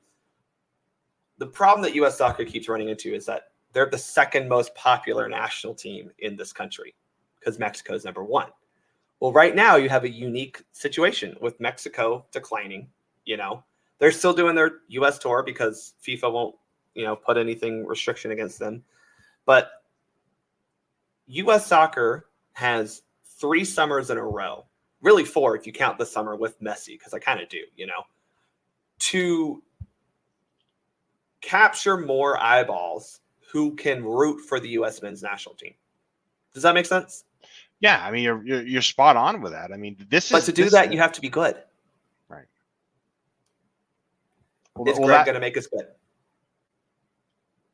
the problem that U.S. soccer keeps running into is that they're the second most popular national team in this country because Mexico is number 1. Well, right now you have a unique situation with Mexico declining. They're still doing their U.S. tour because FIFA won't, put anything restriction against them. But U.S. soccer has 3 summers in a row, really 4 if you count the summer with Messi, because I kind of do, to capture more eyeballs who can root for the U.S. men's national team. Does that make sense? Yeah, I mean, you're spot on with that. I mean, But to do that, you have to be good. Right. Is Gregg going to make us good?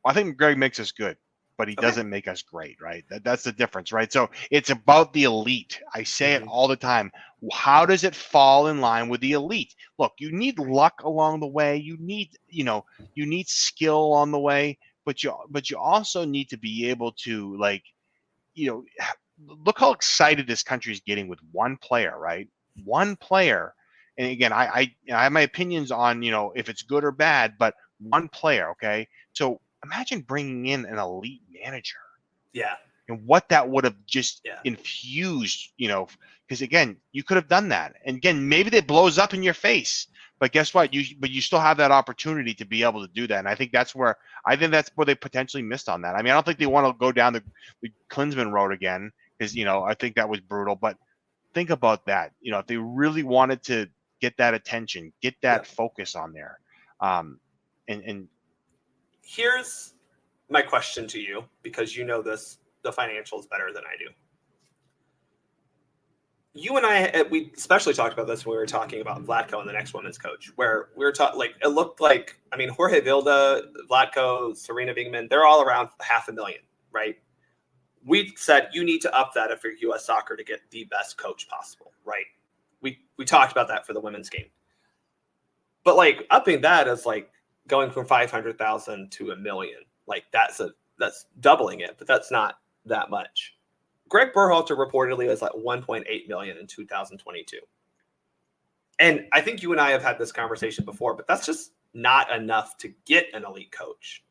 I think Gregg makes us good, but he doesn't make us great, right? That's the difference, right? So it's about the elite. I say it all the time. How does it fall in line with the elite? Look, you need luck along the way. You need skill on the way, but you also need to be able to, like, look how excited this country is getting with one player, right? One player. And again, I have my opinions on, if it's good or bad, but one player, okay? So imagine bringing in an elite manager. Yeah. And what that would have just infused, because again, you could have done that. And again, maybe that blows up in your face. But guess what? You still have that opportunity to be able to do that. And I think that's where they potentially missed on that. I mean, I don't think they want to go down the Klinsmann road again, because I think that was brutal. But think about that. If they really wanted to get that attention, get that focus on there, and here's my question to you, because the financials better than I do. You and I, we especially talked about this when we were talking about Vlatko and the next women's coach, where we were talking, like, it looked like, I mean, Jorge Vilda, Vlatko, Serena Bingman, they're all around $500,000, right? We said you need to up that if you're U.S. soccer to get the best coach possible, right? We talked about that for the women's game. But like upping that is like going from 500,000 to $1 million. Like that's doubling it, but that's not that much. Gregg Berhalter reportedly was like 1.8 million in 2022. And I think you and I have had this conversation before, but that's just not enough to get an elite coach.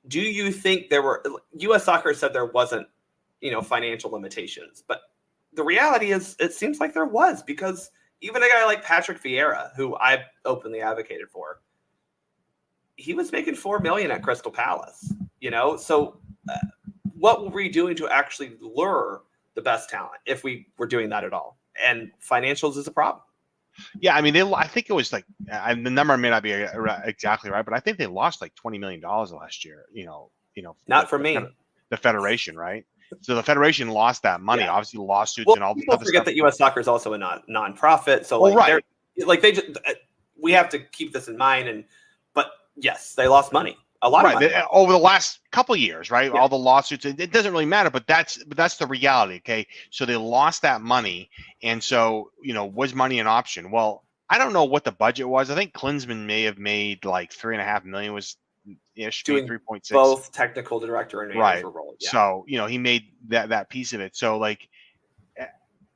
Do you think U.S. Soccer said there wasn't, financial limitations, but the reality is it seems like there was, because even a guy like Patrick Vieira, who I've openly advocated for, he was making $4 million at Crystal Palace, So what were we doing to actually lure the best talent if we were doing that at all? And financials is a problem. Yeah, I mean, I think it was like the number may not be exactly right, but I think they lost like $20 million last year. Not for me. The federation, right? So the federation lost that money, Yeah. obviously lawsuits and all this people other forget stuff. that U.S. Soccer is also a non-profit, so we have to keep this in mind. But yes, they lost money, a lot of money over the last couple of years, right? Yeah. All the lawsuits. It doesn't really matter, but that's the reality. Okay, so they lost that money, and so was money an option? Well, I don't know what the budget was. I think Klinsmann may have made like $3.5 million was ish, doing 3.6. Both technical director and manager role. Yeah. So he made that piece of it. So like,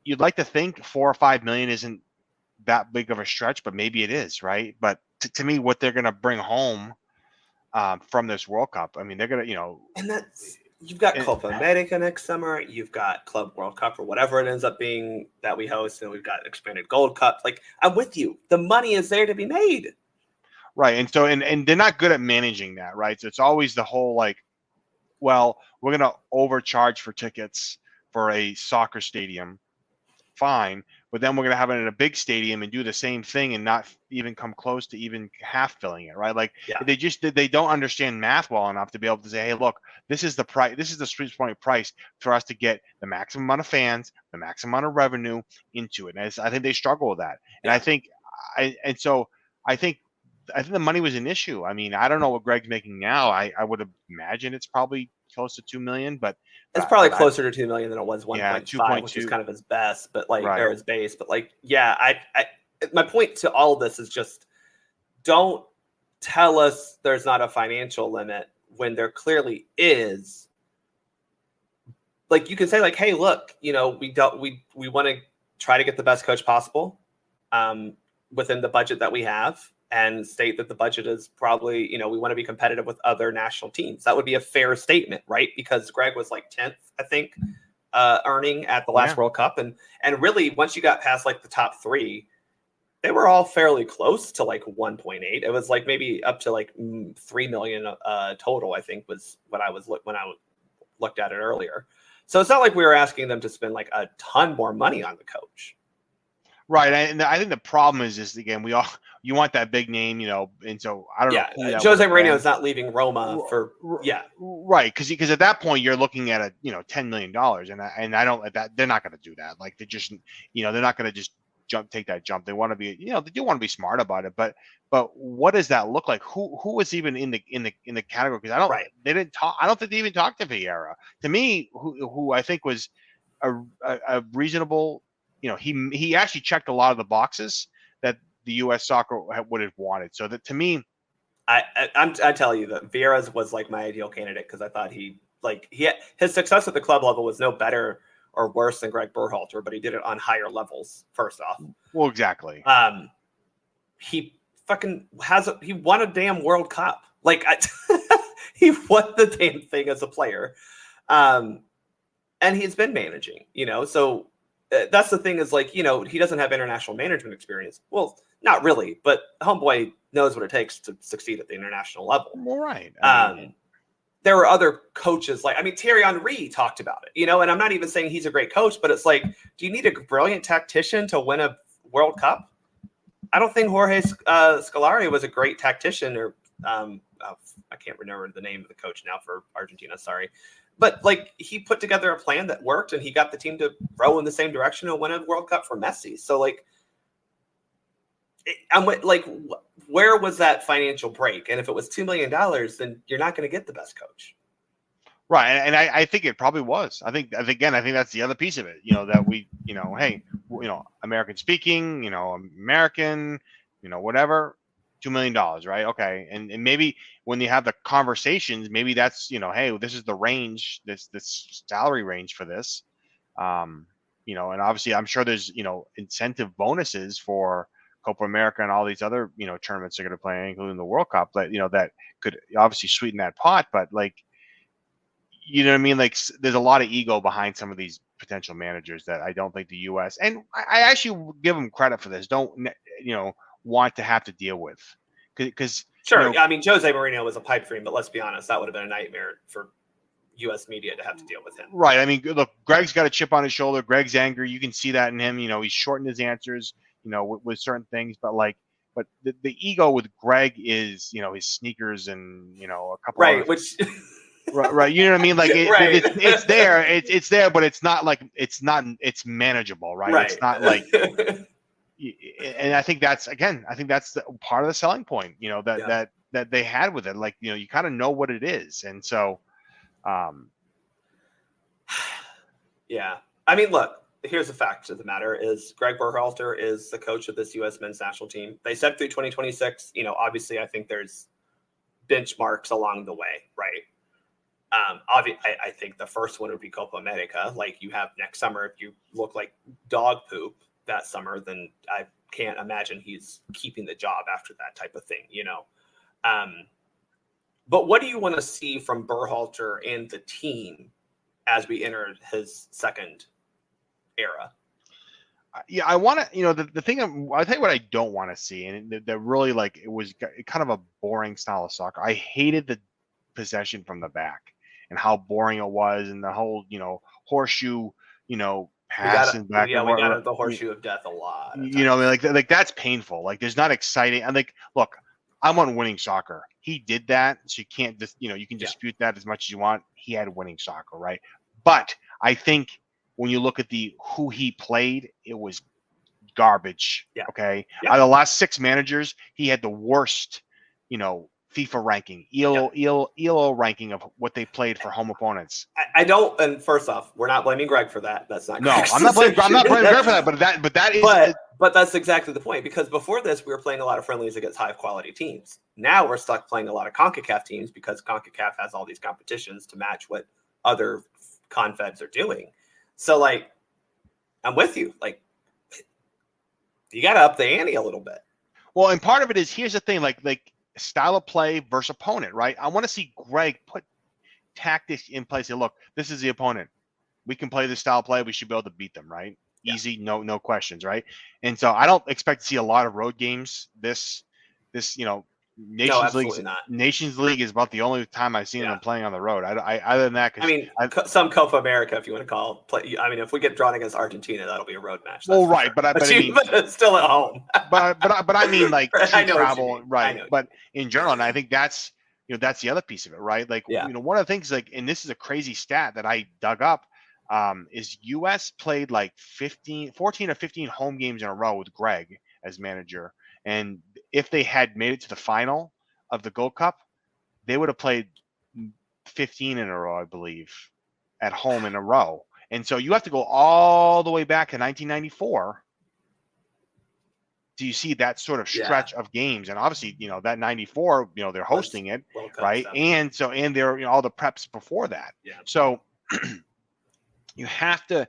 you'd like to think $4 or $5 million isn't that big of a stretch, but maybe it is, right? But to me, what they're going to bring home from this World Cup, I mean, they're going to, and that's, you've got Copa America next summer, you've got Club World Cup or whatever it ends up being that we host, and we've got expanded Gold Cup. Like, I'm with you. The money is there to be made. Right. And so, and they're not good at managing that, right? So it's always the whole like, well, we're going to overcharge for tickets for a soccer stadium. Fine. But then we're going to have it in a big stadium and do the same thing and not even come close to even half filling it, right? Like they don't understand math well enough to be able to say, hey, look, this is the price. This is the sweet point price for us to get the maximum amount of fans, the maximum amount of revenue into it. And I think they struggle with that. And I think the money was an issue. I mean, I don't know what Gregg's making now. I would imagine it's probably close to $2 million, but it's probably closer to $2 million than it was 1.5, which is kind of his best, but or his base. But my point to all of this is just, don't tell us there's not a financial limit when there clearly is. Like, you can say like, hey, look, we want to try to get the best coach possible within the budget that we have, and state that the budget is probably, we want to be competitive with other national teams. That would be a fair statement, right? Because Gregg was like 10th, I think, earning at the last World Cup. And really, once you got past like the top three, they were all fairly close to like 1.8. It was like maybe up to like 3 million total, I think, was what I was when I looked at it earlier. So it's not like we were asking them to spend like a ton more money on the coach. Right, and I think the problem is again, you want that big name, and so I don't know. Who that Jose Mourinho is not leaving Roma for right, because at that point you're looking at $10 million, and I don't that they're not going to do that. Like, they just they're not going to just take that jump. They want to be they do want to be smart about it, but what does that look like? Who was even in the category? Because they didn't talk. I don't think they even talked to Vieira. To me, who I think was a reasonable. He actually checked a lot of the boxes that the U.S. Soccer would have wanted. So that, to me, I tell you that Vieira was like my ideal candidate, because I thought his success at the club level was no better or worse than Gregg Berhalter, but he did it on higher levels. First off, well, exactly. He won a damn World Cup. Like, he won the damn thing as a player, and he's been managing. So. That's the thing, is like, he doesn't have international management experience. Well, not really, but homeboy knows what it takes to succeed at the international level. All right. There were other coaches, Thierry Henry talked about it, and I'm not even saying he's a great coach, but it's like, do you need a brilliant tactician to win a World Cup? I don't think Jorge Scolari was a great tactician, or I can't remember the name of the coach now for Argentina. Sorry. But he put together a plan that worked, and he got the team to row in the same direction and win a World Cup for Messi. So where was that financial break? And if it was $2 million, then you're not going to get the best coach. Right. And I think it probably was. I think that's the other piece of it, that we, hey, American speaking, American, whatever. $2 million, right? Okay. And maybe when you have the conversations, maybe that's, hey, this is the range, this salary range for this. and obviously I'm sure there's, incentive bonuses for Copa America and all these other, tournaments they're going to play, including the World Cup, that, that could obviously sweeten that pot. But like, you know what I mean? Like, there's a lot of ego behind some of these potential managers that I don't think the U.S. and I actually give them credit for this. Don't, want to have to deal with, because sure. I mean, Jose Mourinho was a pipe dream, but let's be honest, that would have been a nightmare for U.S. media to have to deal with him. Right. I mean, look, Gregg's got a chip on his shoulder. Gregg's angry. You can see that in him. He's shortened his answers, with certain things. But the ego with Gregg is, his sneakers and, a couple right, of, which right. You know what I mean? Like right. it's there. It's there, but it's not like it's manageable, right? Right. It's not like. And I think that's part of the selling point, that they had with it. Like, you kind of know what it is, and so. Yeah. I mean, look, here's the fact of the matter is Gregg Berhalter is the coach of this U.S. men's national team. They said through 2026, obviously I think there's benchmarks along the way, right? I think the first one would be Copa America. Like, you have next summer, if you look like dog poop that summer, then I can't imagine he's keeping the job after that type of thing, But what do you want to see from Berhalter and the team as we enter his second era? Yeah, I want to, the thing I'll tell you what I don't want to see, and that really, like, it was kind of a boring style of soccer. I hated the possession from the back and how boring it was, and the whole, horseshoe, passing back. Yeah, we got the horseshoe of death a lot. I mean, like that's painful. Like, there's not exciting. And like, look, I'm on winning soccer. He did that, so you can't just, you can dispute that as much as you want. He had winning soccer, right? But I think when you look at who he played, it was garbage. Yeah. Okay. Yeah. Out of the last 6 managers, he had the worst, FIFA ranking, ELO ranking of what they played for home opponents. I don't. And first off, we're not blaming Gregg for that. That's not. No, I'm not blaming Gregg for that. But that's exactly the point. Because before this, we were playing a lot of friendlies against high quality teams. Now we're stuck playing a lot of CONCACAF teams because CONCACAF has all these competitions to match what other confeds are doing. So, like, I'm with you. Like, you got to up the ante a little bit. Well, and part of it is, here's the thing, like style of play versus opponent, right? I want to see Gregg put tactics in place. Say, look, this is the opponent. We can play this style of play. We should be able to beat them, right? Yeah. Easy, no questions, right? And so I don't expect to see a lot of road games. This Nations League is about the only time I've seen them playing on the road. I other than that, some Copa America, if you want to call play. I mean, if we get drawn against Argentina, that'll be a road match. Well, right, sure. but I mean, it's still at home. but I mean, like, I know travel, right? But in general, and I think that's that's the other piece of it, right? Like, one of the things, like, and this is a crazy stat that I dug up, is U.S. played like 14 or 15 home games in a row with Gregg as manager. And if they had made it to the final of the Gold Cup, they would have played 15 in a row, I believe, at home in a row. And so you have to go all the way back to 1994. Do you see that sort of stretch of games? And obviously, that 94, they're hosting it, right? And they're, all the preps before that. Yeah. So you have to,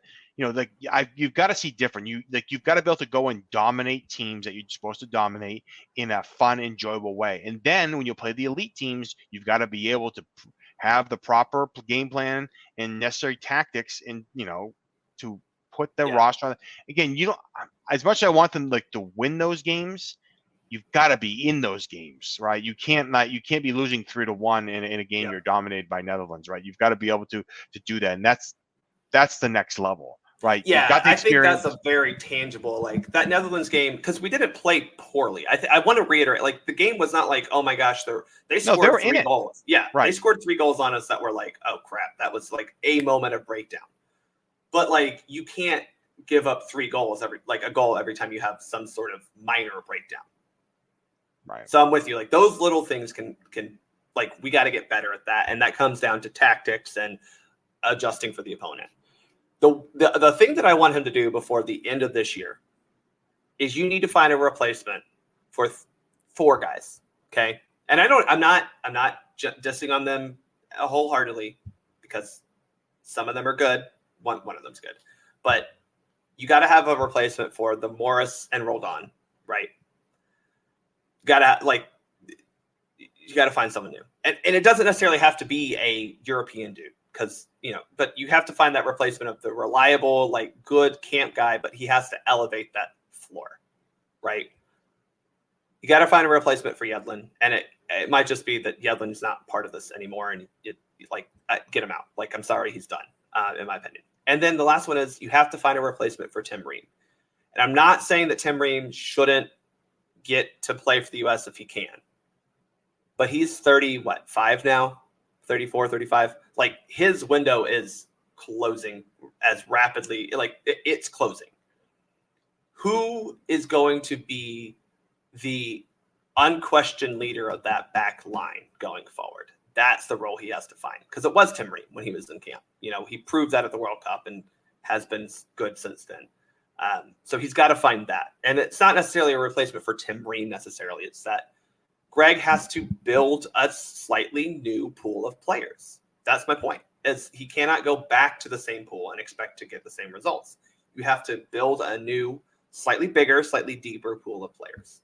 you've got to see different. You've got to be able to go and dominate teams that you're supposed to dominate in a fun, enjoyable way. And then when you play the elite teams, you've got to be able to have the proper game plan and necessary tactics, and to put the roster on. Again, as much as I want them to win those games, you've got to be in those games, right? You can't be losing 3-1 in a game you're dominated by Netherlands, right? You've got to be able to do that, and that's the next level. Right. Yeah, I think that's a very tangible, like, that Netherlands game, because we didn't play poorly. I want to reiterate, like, the game was not like, oh my gosh, they scored 3 goals. Yeah, right. They scored 3 goals on us that were like, oh crap, that was like a moment of breakdown. But, like, you can't give up 3 goals a goal every time you have some sort of minor breakdown. Right. So I'm with you. Like, those little things can like, we got to get better at that, and that comes down to tactics and adjusting for the opponent. The thing that I want him to do before the end of this year is you need to find a replacement for 4 guys. Okay. And I'm not dissing on them wholeheartedly, because some of them are good. One of them's good, but you got to have a replacement for the Morris and Roldan, right? You got to find someone new. And it doesn't necessarily have to be a European dude because, but you have to find that replacement of the reliable, like good camp guy, but he has to elevate that floor, right? You got to find a replacement for Yedlin. And it might just be that Yedlin's not part of this anymore. And get him out. Like, I'm sorry, he's done, in my opinion. And then the last one is you have to find a replacement for Tim Ream. And I'm not saying that Tim Ream shouldn't get to play for the U.S. if he can. But he's 35 now? 34, 35? Like, his window is closing as rapidly. Like, it's closing. Who is going to be the unquestioned leader of that back line going forward? That's the role he has to find. Because it was Tim Ream when he was in camp. He proved that at the World Cup and has been good since then. So he's got to find that. And it's not necessarily a replacement for Tim Ream necessarily. It's that Gregg has to build a slightly new pool of players. That's my point. Is he cannot go back to the same pool and expect to get the same results. You have to build a new, slightly bigger, slightly deeper pool of players.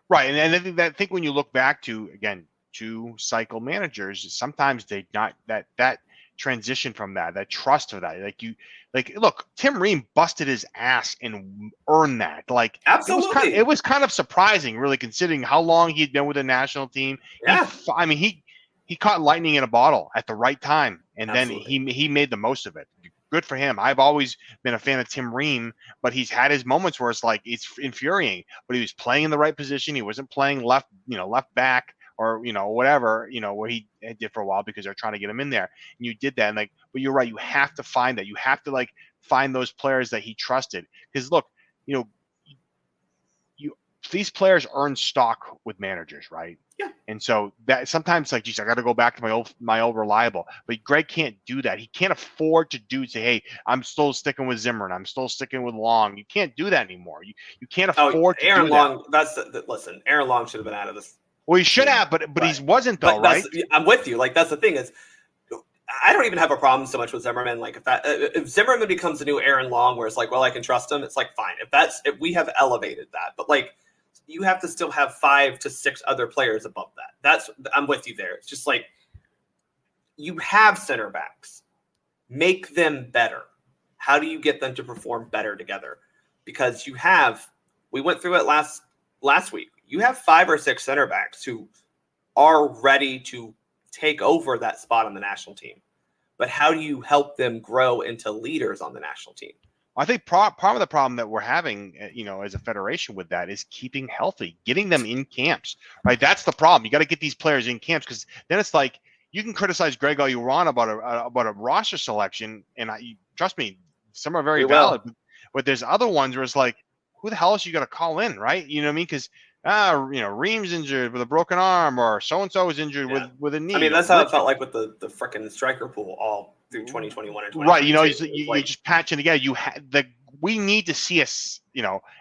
Right. And I think when you look back to, again, 2 cycle managers, sometimes they not that transition from that trust of that. Look, Tim Ream busted his ass and earned that. Like, absolutely, it was kind of surprising, really, considering how long he'd been with the national team. Yeah, he caught lightning in a bottle at the right time, and absolutely. then he made the most of it. Good for him. I've always been a fan of Tim Ream, but he's had his moments where it's infuriating. But he was playing in the right position. He wasn't playing left back or whatever where he did for a while because they're trying to get him in there. And you did that, and but you're right. You have to find that. You have to find those players that he trusted. Because look, these players earn stock with managers, right? Yeah. And so that sometimes I got to go back to my old reliable. But Gregg can't do that. He can't afford to say, hey, I'm still sticking with Zimmerman. I'm still sticking with Long. You can't do that anymore. You can't afford to Aaron do Long, that. Listen, Aaron Long should have been out of this. Well, he should have, but he wasn't though, right? I'm with you. Like, that's the thing is, I don't even have a problem so much with Zimmerman. Like, if Zimmerman becomes the new Aaron Long, where it's like, well, I can trust him. It's like, fine. If we have elevated that, but like, you have to still have 5 to 6 other players above that. I'm with you there. It's just like, you have center backs, make them better. How do you get them to perform better together? Because we went through it last week. You have 5 or 6 center backs who are ready to take over that spot on the national team. But how do you help them grow into leaders on the national team? I think part of the problem that we're having, as a federation with that is keeping healthy, getting them in camps, right? That's the problem. You got to get these players in camps, because then it's like, you can criticize Gregg all you want about a roster selection, and trust me, some are very valid, but there's other ones where it's like, who the hell else you got to call in, right? You know what I mean? Because Ream's injured with a broken arm, or so and so is injured with a knee. I mean, that's how it felt like with the freaking striker pool all through 2021 and 2022. Right, you're just patching together. We need to see us,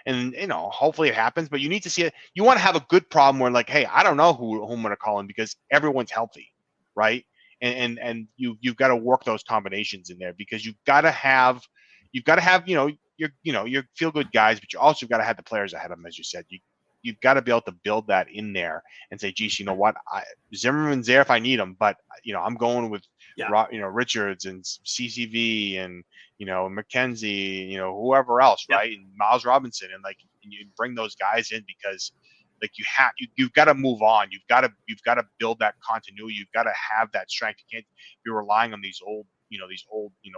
and hopefully it happens, but you need to see it. You want to have a good problem where, like, hey, I don't know who I'm going to call in because everyone's healthy, right? And you've got to work those combinations in there, because you've got to have your feel good guys, but you also got to have the players ahead of them, as you said. You've got to be able to build that in there and say, geez, you know what? Zimmerman's there if I need him, but I'm going with Richards and CCV and McKenzie, whoever else, right? And Miles Robinson, and you bring those guys in, because you've got to move on. You've got to build that continuity. You've got to have that strength. You can't be relying on these old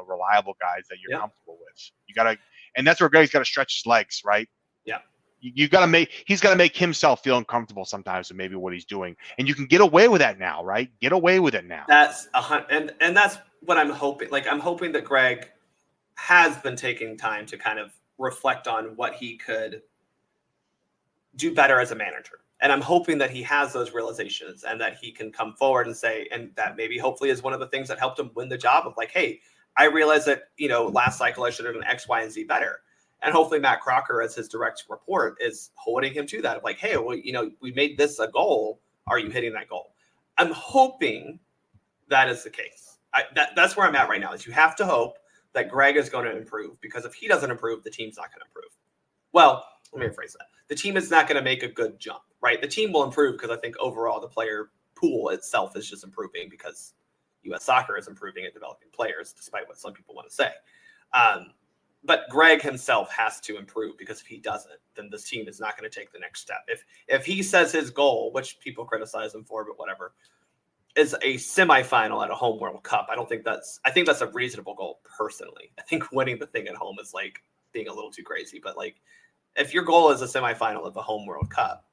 reliable guys that you're comfortable with. You got to, and that's where Gregg's got to stretch his legs, right? Yeah. He's got to make himself feel uncomfortable sometimes with maybe what he's doing, and you can get away with that now, right? Get away with it now. And that's what I'm hoping. Like, I'm hoping that Gregg has been taking time to kind of reflect on what he could do better as a manager, and I'm hoping that he has those realizations and that he can come forward and say, and that maybe hopefully is one of the things that helped him win the job of, like, hey, I realized that last cycle I should have done X, Y, and Z better. And hopefully Matt Crocker, as his direct report, is holding him to that. Of like, hey, well, we made this a goal. Are you hitting that goal? I'm hoping that is the case. That's where I'm at right now, is you have to hope that Gregg is going to improve, because if he doesn't improve, the team's not going to improve. Well, let me rephrase that. The team is not going to make a good jump, right? The team will improve because I think overall the player pool itself is just improving because U.S. soccer is improving at developing players, despite what some people want to say. But Gregg himself has to improve, because if he doesn't, then this team is not going to take the next step. If he says his goal, which people criticize him for, but whatever, is a semifinal at a home World Cup, I think that's a reasonable goal personally. I think winning the thing at home is like being a little too crazy. But like, if your goal is a semifinal of the home World Cup,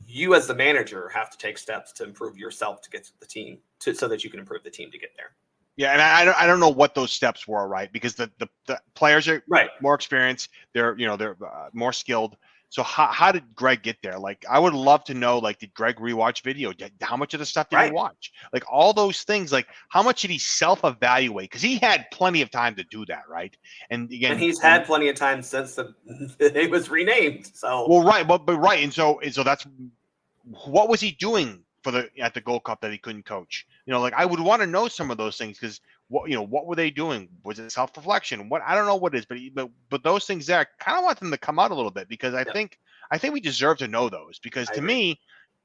you as the manager have to take steps to improve yourself to get to the team, so that you can improve the team to get there. Yeah, and I don't know what those steps were, right? Because the players are more experienced, they're more skilled. So how did Gregg get there? Like, I would love to know, like, did Gregg rewatch video? How much of the stuff did he watch? Like, all those things, like, how much did he self-evaluate? Because he had plenty of time to do that, right? And again, he's had plenty of time since it was renamed. So and so that's what was he doing at the Gold Cup that he couldn't coach? Like, I would want to know some of those things, because what were they doing? Was it self-reflection? I don't know what it is, but those things there, I kind of want them to come out a little bit, because I think we deserve to know those, because to me,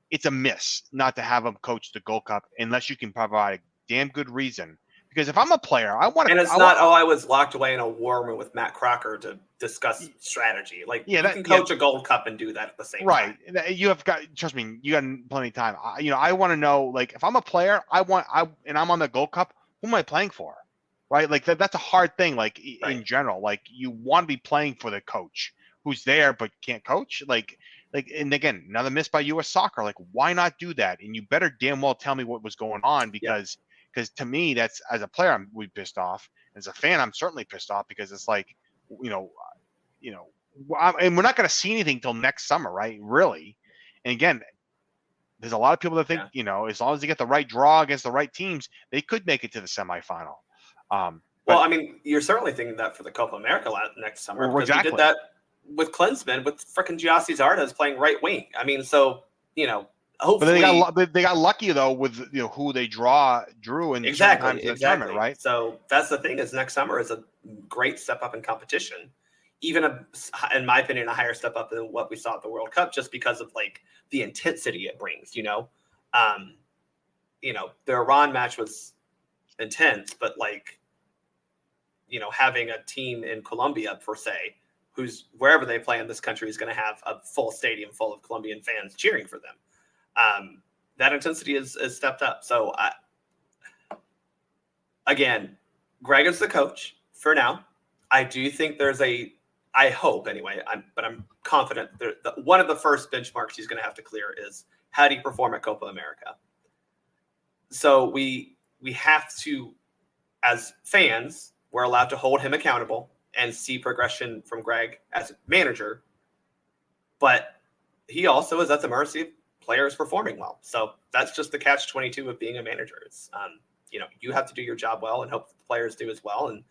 it's a miss not to have him coach the Gold Cup unless you can provide a damn good reason. Because if I'm a player, I want to. And it's I was locked away in a war room with Matt Crocker to discuss strategy. Like, you can coach a Gold Cup and do that at the same time. Right. You have got, trust me, you got plenty of time. I want to know, like, if I'm a player, and I'm on the Gold Cup, who am I playing for? Right? Like, that's a hard thing, like, in general. Like, you want to be playing for the coach who's there but can't coach. Like, and again, another miss by U.S. Soccer. Like, why not do that? And you better damn well tell me what was going on, because to me, that's, as a player, I'm really pissed off. As a fan, I'm certainly pissed off, because it's like, and we're not going to see anything till next summer, right? Really. And again, there's a lot of people that think, as long as they get the right draw against the right teams, they could make it to the semifinal. Well, I mean, you're certainly thinking that for the Copa America next summer. Well, exactly. We did that with Klinsmann, with frickin' Giassi Zardes playing right wing. I mean, so, hopefully. But they got lucky, though, with who they drew in exactly. tournament, right? So that's the thing, is next summer is a great step up in competition. Even in my opinion, a higher step up than what we saw at the World Cup, just because of like the intensity it brings. The Iran match was intense, but like, having a team in Colombia, per se, who's wherever they play in this country, is going to have a full stadium full of Colombian fans cheering for them. That intensity is stepped up. So again, Gregg is the coach for now. I do think I hope anyway, but I'm confident one of the first benchmarks he's going to have to clear is, how do you perform at Copa America? So we have to, as fans, we're allowed to hold him accountable and see progression from Gregg as a manager, but he also is at the mercy of players performing well. So that's just the catch-22 of being a manager. It's, you have to do your job well and hope the players do as well. And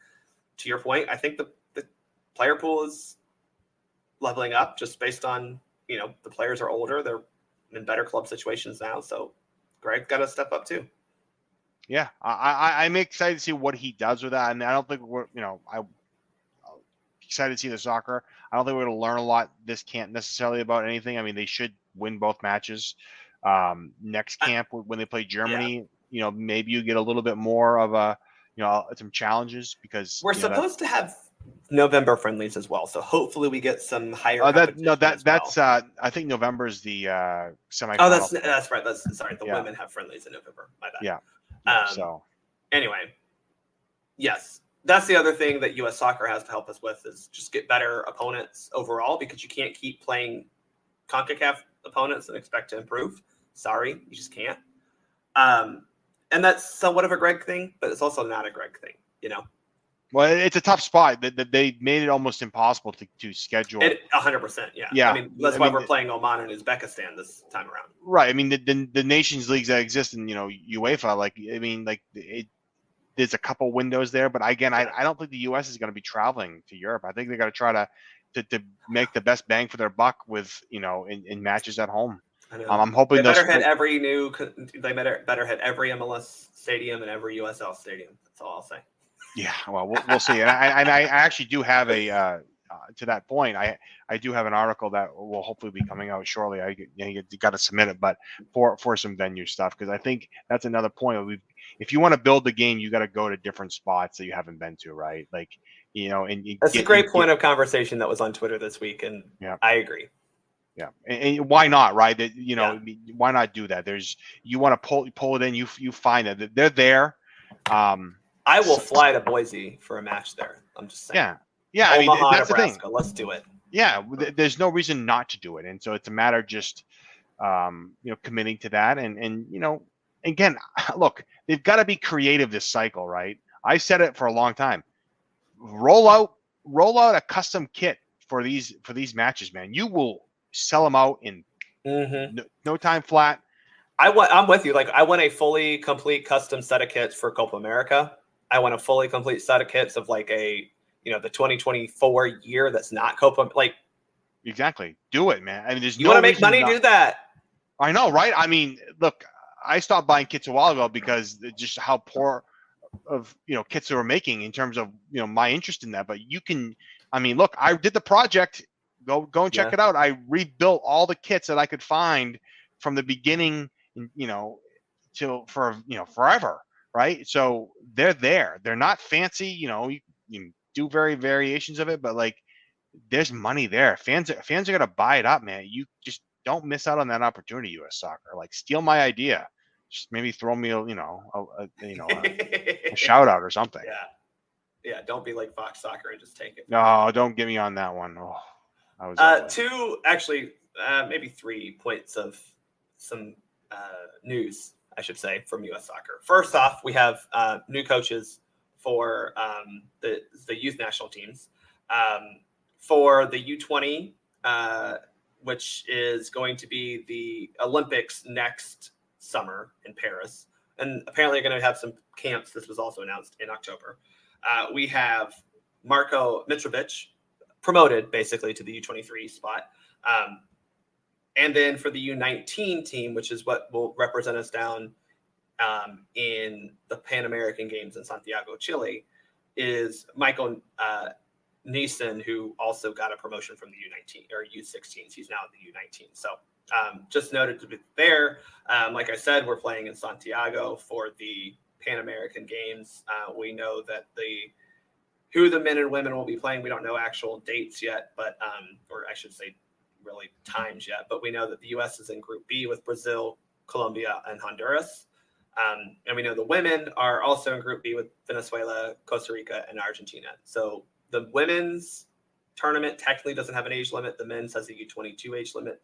to your point, I think the player pool is leveling up, just based on, the players are older. They're in better club situations now. So Gregg got to step up too. Yeah. I'm excited to see what he does with that. And I don't think I'm excited to see the soccer. I don't think we're going to learn a lot this camp necessarily about anything. I mean, they should win both matches. Next camp, when they play Germany, maybe you get a little bit more of some challenges, because we're supposed to have November friendlies as well. So hopefully we get some higher. That's I think November is the semifinal. Oh, that's right. Sorry. The women have friendlies in November. My bad. Yeah. So anyway, yes, that's the other thing that U.S. Soccer has to help us with, is just get better opponents overall, because you can't keep playing CONCACAF opponents and expect to improve. Sorry, you just can't. And that's somewhat of a Gregg thing, but it's also not a Gregg thing, Well, it's a tough spot. They made it almost impossible to schedule. 100%, yeah. I mean, that's why we're playing Oman and Uzbekistan this time around. Right. I mean, the nations leagues that exist in UEFA, there's a couple windows there, but again, I don't think the U.S. is going to be traveling to Europe. I think they got to try to make the best bang for their buck with in matches at home. I'm hoping they better hit every MLS stadium and every USL stadium. That's all I'll say. Yeah, well, we'll see. And I actually do have a to that point. I do have an article that will hopefully be coming out shortly. You got to submit it, but for some venue stuff, because I think that's another point. If you want to build the game, you got to go to different spots that you haven't been to, right? Like, and that's a great point of conversation that was on Twitter this week, and yeah. I agree. Yeah, and why not, right? Why not do that? You want to pull it in. You find that they're there. I will fly to Boise for a match there. I'm just saying. Yeah. Omaha, I mean, that's Nebraska. the thing. Let's do it. Yeah, there's no reason not to do it, and so it's a matter of just committing to that. And again, look, they've got to be creative this cycle, right? I said it for a long time. Roll out a custom kit for these matches, man. You will sell them out in no time flat. I'm with you. Like, I want a fully complete custom set of kits for Copa America. I want a fully complete set of kits of like the 2024 year that's not Copa. Like, exactly. Do it, man. I mean, you want to make money, do that. I know, right? I mean, look, I stopped buying kits a while ago because just how poor of kits they were making in terms of my interest in that. But you can, I mean, look, I did the project. Go and check it out. I rebuilt all the kits that I could find from the beginning, till forever, right? So they're there. They're not fancy, you can do variations of it, but like there's money there. Fans are gonna buy it up, man. You just don't miss out on that opportunity, US Soccer. Like, steal my idea. Just maybe throw me a shout out or something. Yeah. Don't be like Fox Soccer and just take it. No, don't get me on that one. Oh, I was two, actually, maybe 3 points of some news, I should say, from US Soccer. First off, we have new coaches for the youth national teams. For the U20, which is going to be the Olympics next summer in Paris. And apparently they're going to have some camps. This was also announced in October. We have Marko Mitrovic promoted basically to the U23 spot. And then for the U19 team, which is what will represent us down in the Pan American Games in Santiago, Chile, is Michael Neeson, who also got a promotion from the U19 or U16s. He's now at the U19. So just noted to be there. Like I said, we're playing in Santiago for the Pan American Games. We know that who the men and women will be playing. We don't know actual dates yet, but or I should say really times yet. But we know that the U.S. is in Group B with Brazil, Colombia, and Honduras. And we know the women are also in Group B with Venezuela, Costa Rica, and Argentina. So the women's tournament technically doesn't have an age limit. The men's has a U22 age limit.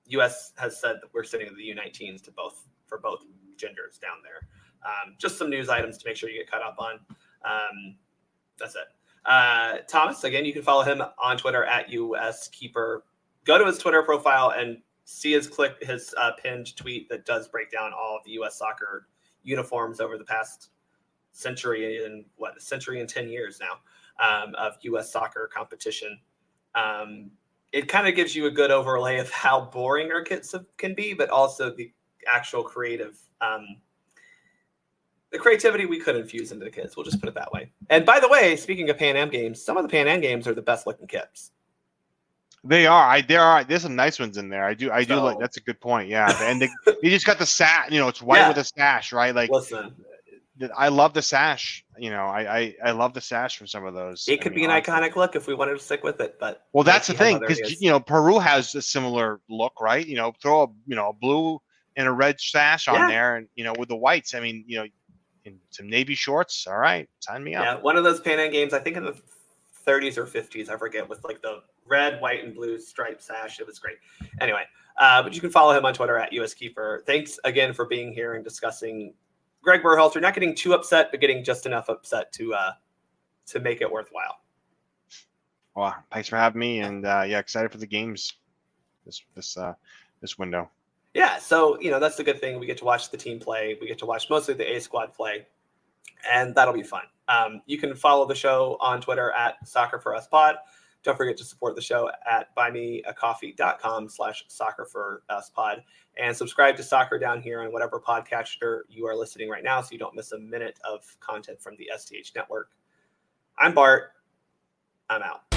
U.S. has said that we're sitting at the U19s for both genders down there. Just some news items to make sure you get caught up on. That's it. Thomas, again, you can follow him on Twitter at USKeeper. Go to his Twitter profile and see his pinned tweet that does break down all of the U.S. soccer uniforms over the past century and 10 years now of U.S. soccer competition. It kind of gives you a good overlay of how boring our kits can be, but also the actual the creativity we could infuse into the kits. We'll just put it that way. And by the way, speaking of Pan Am games, some of the Pan Am games are the best looking kits. They are. There's some nice ones in there. I do like. That's a good point. Yeah, and you just got the sash. It's white with a sash, right? Like, listen, I love the sash. I love the sash from some of those. It could be an iconic look if we wanted to stick with it, but that's the thing, because Peru has a similar look, right? Throw a blue and a red sash on there, and with the whites. I mean, in some navy shorts. All right, sign me up. Yeah, one of those Pan Am games, I think in the 30s or 50s, I forget, with like the red, white, and blue striped sash. It was great. Anyway, but you can follow him on Twitter at USKeeper. Thanks again for being here and discussing Gregg Berhalter, not getting too upset, but getting just enough upset to make it worthwhile. Well, thanks for having me, and excited for the games this window. Yeah, so that's the good thing. We get to watch the team play. We get to watch mostly the A squad play, and that'll be fun. You can follow the show on Twitter at SoccerForUSPod. Don't forget to support the show at buymeacoffee.com/SoccerForUSPod and subscribe to Soccer Down Here on whatever podcatcher you are listening right now so you don't miss a minute of content from the STH network. I'm Bart. I'm out.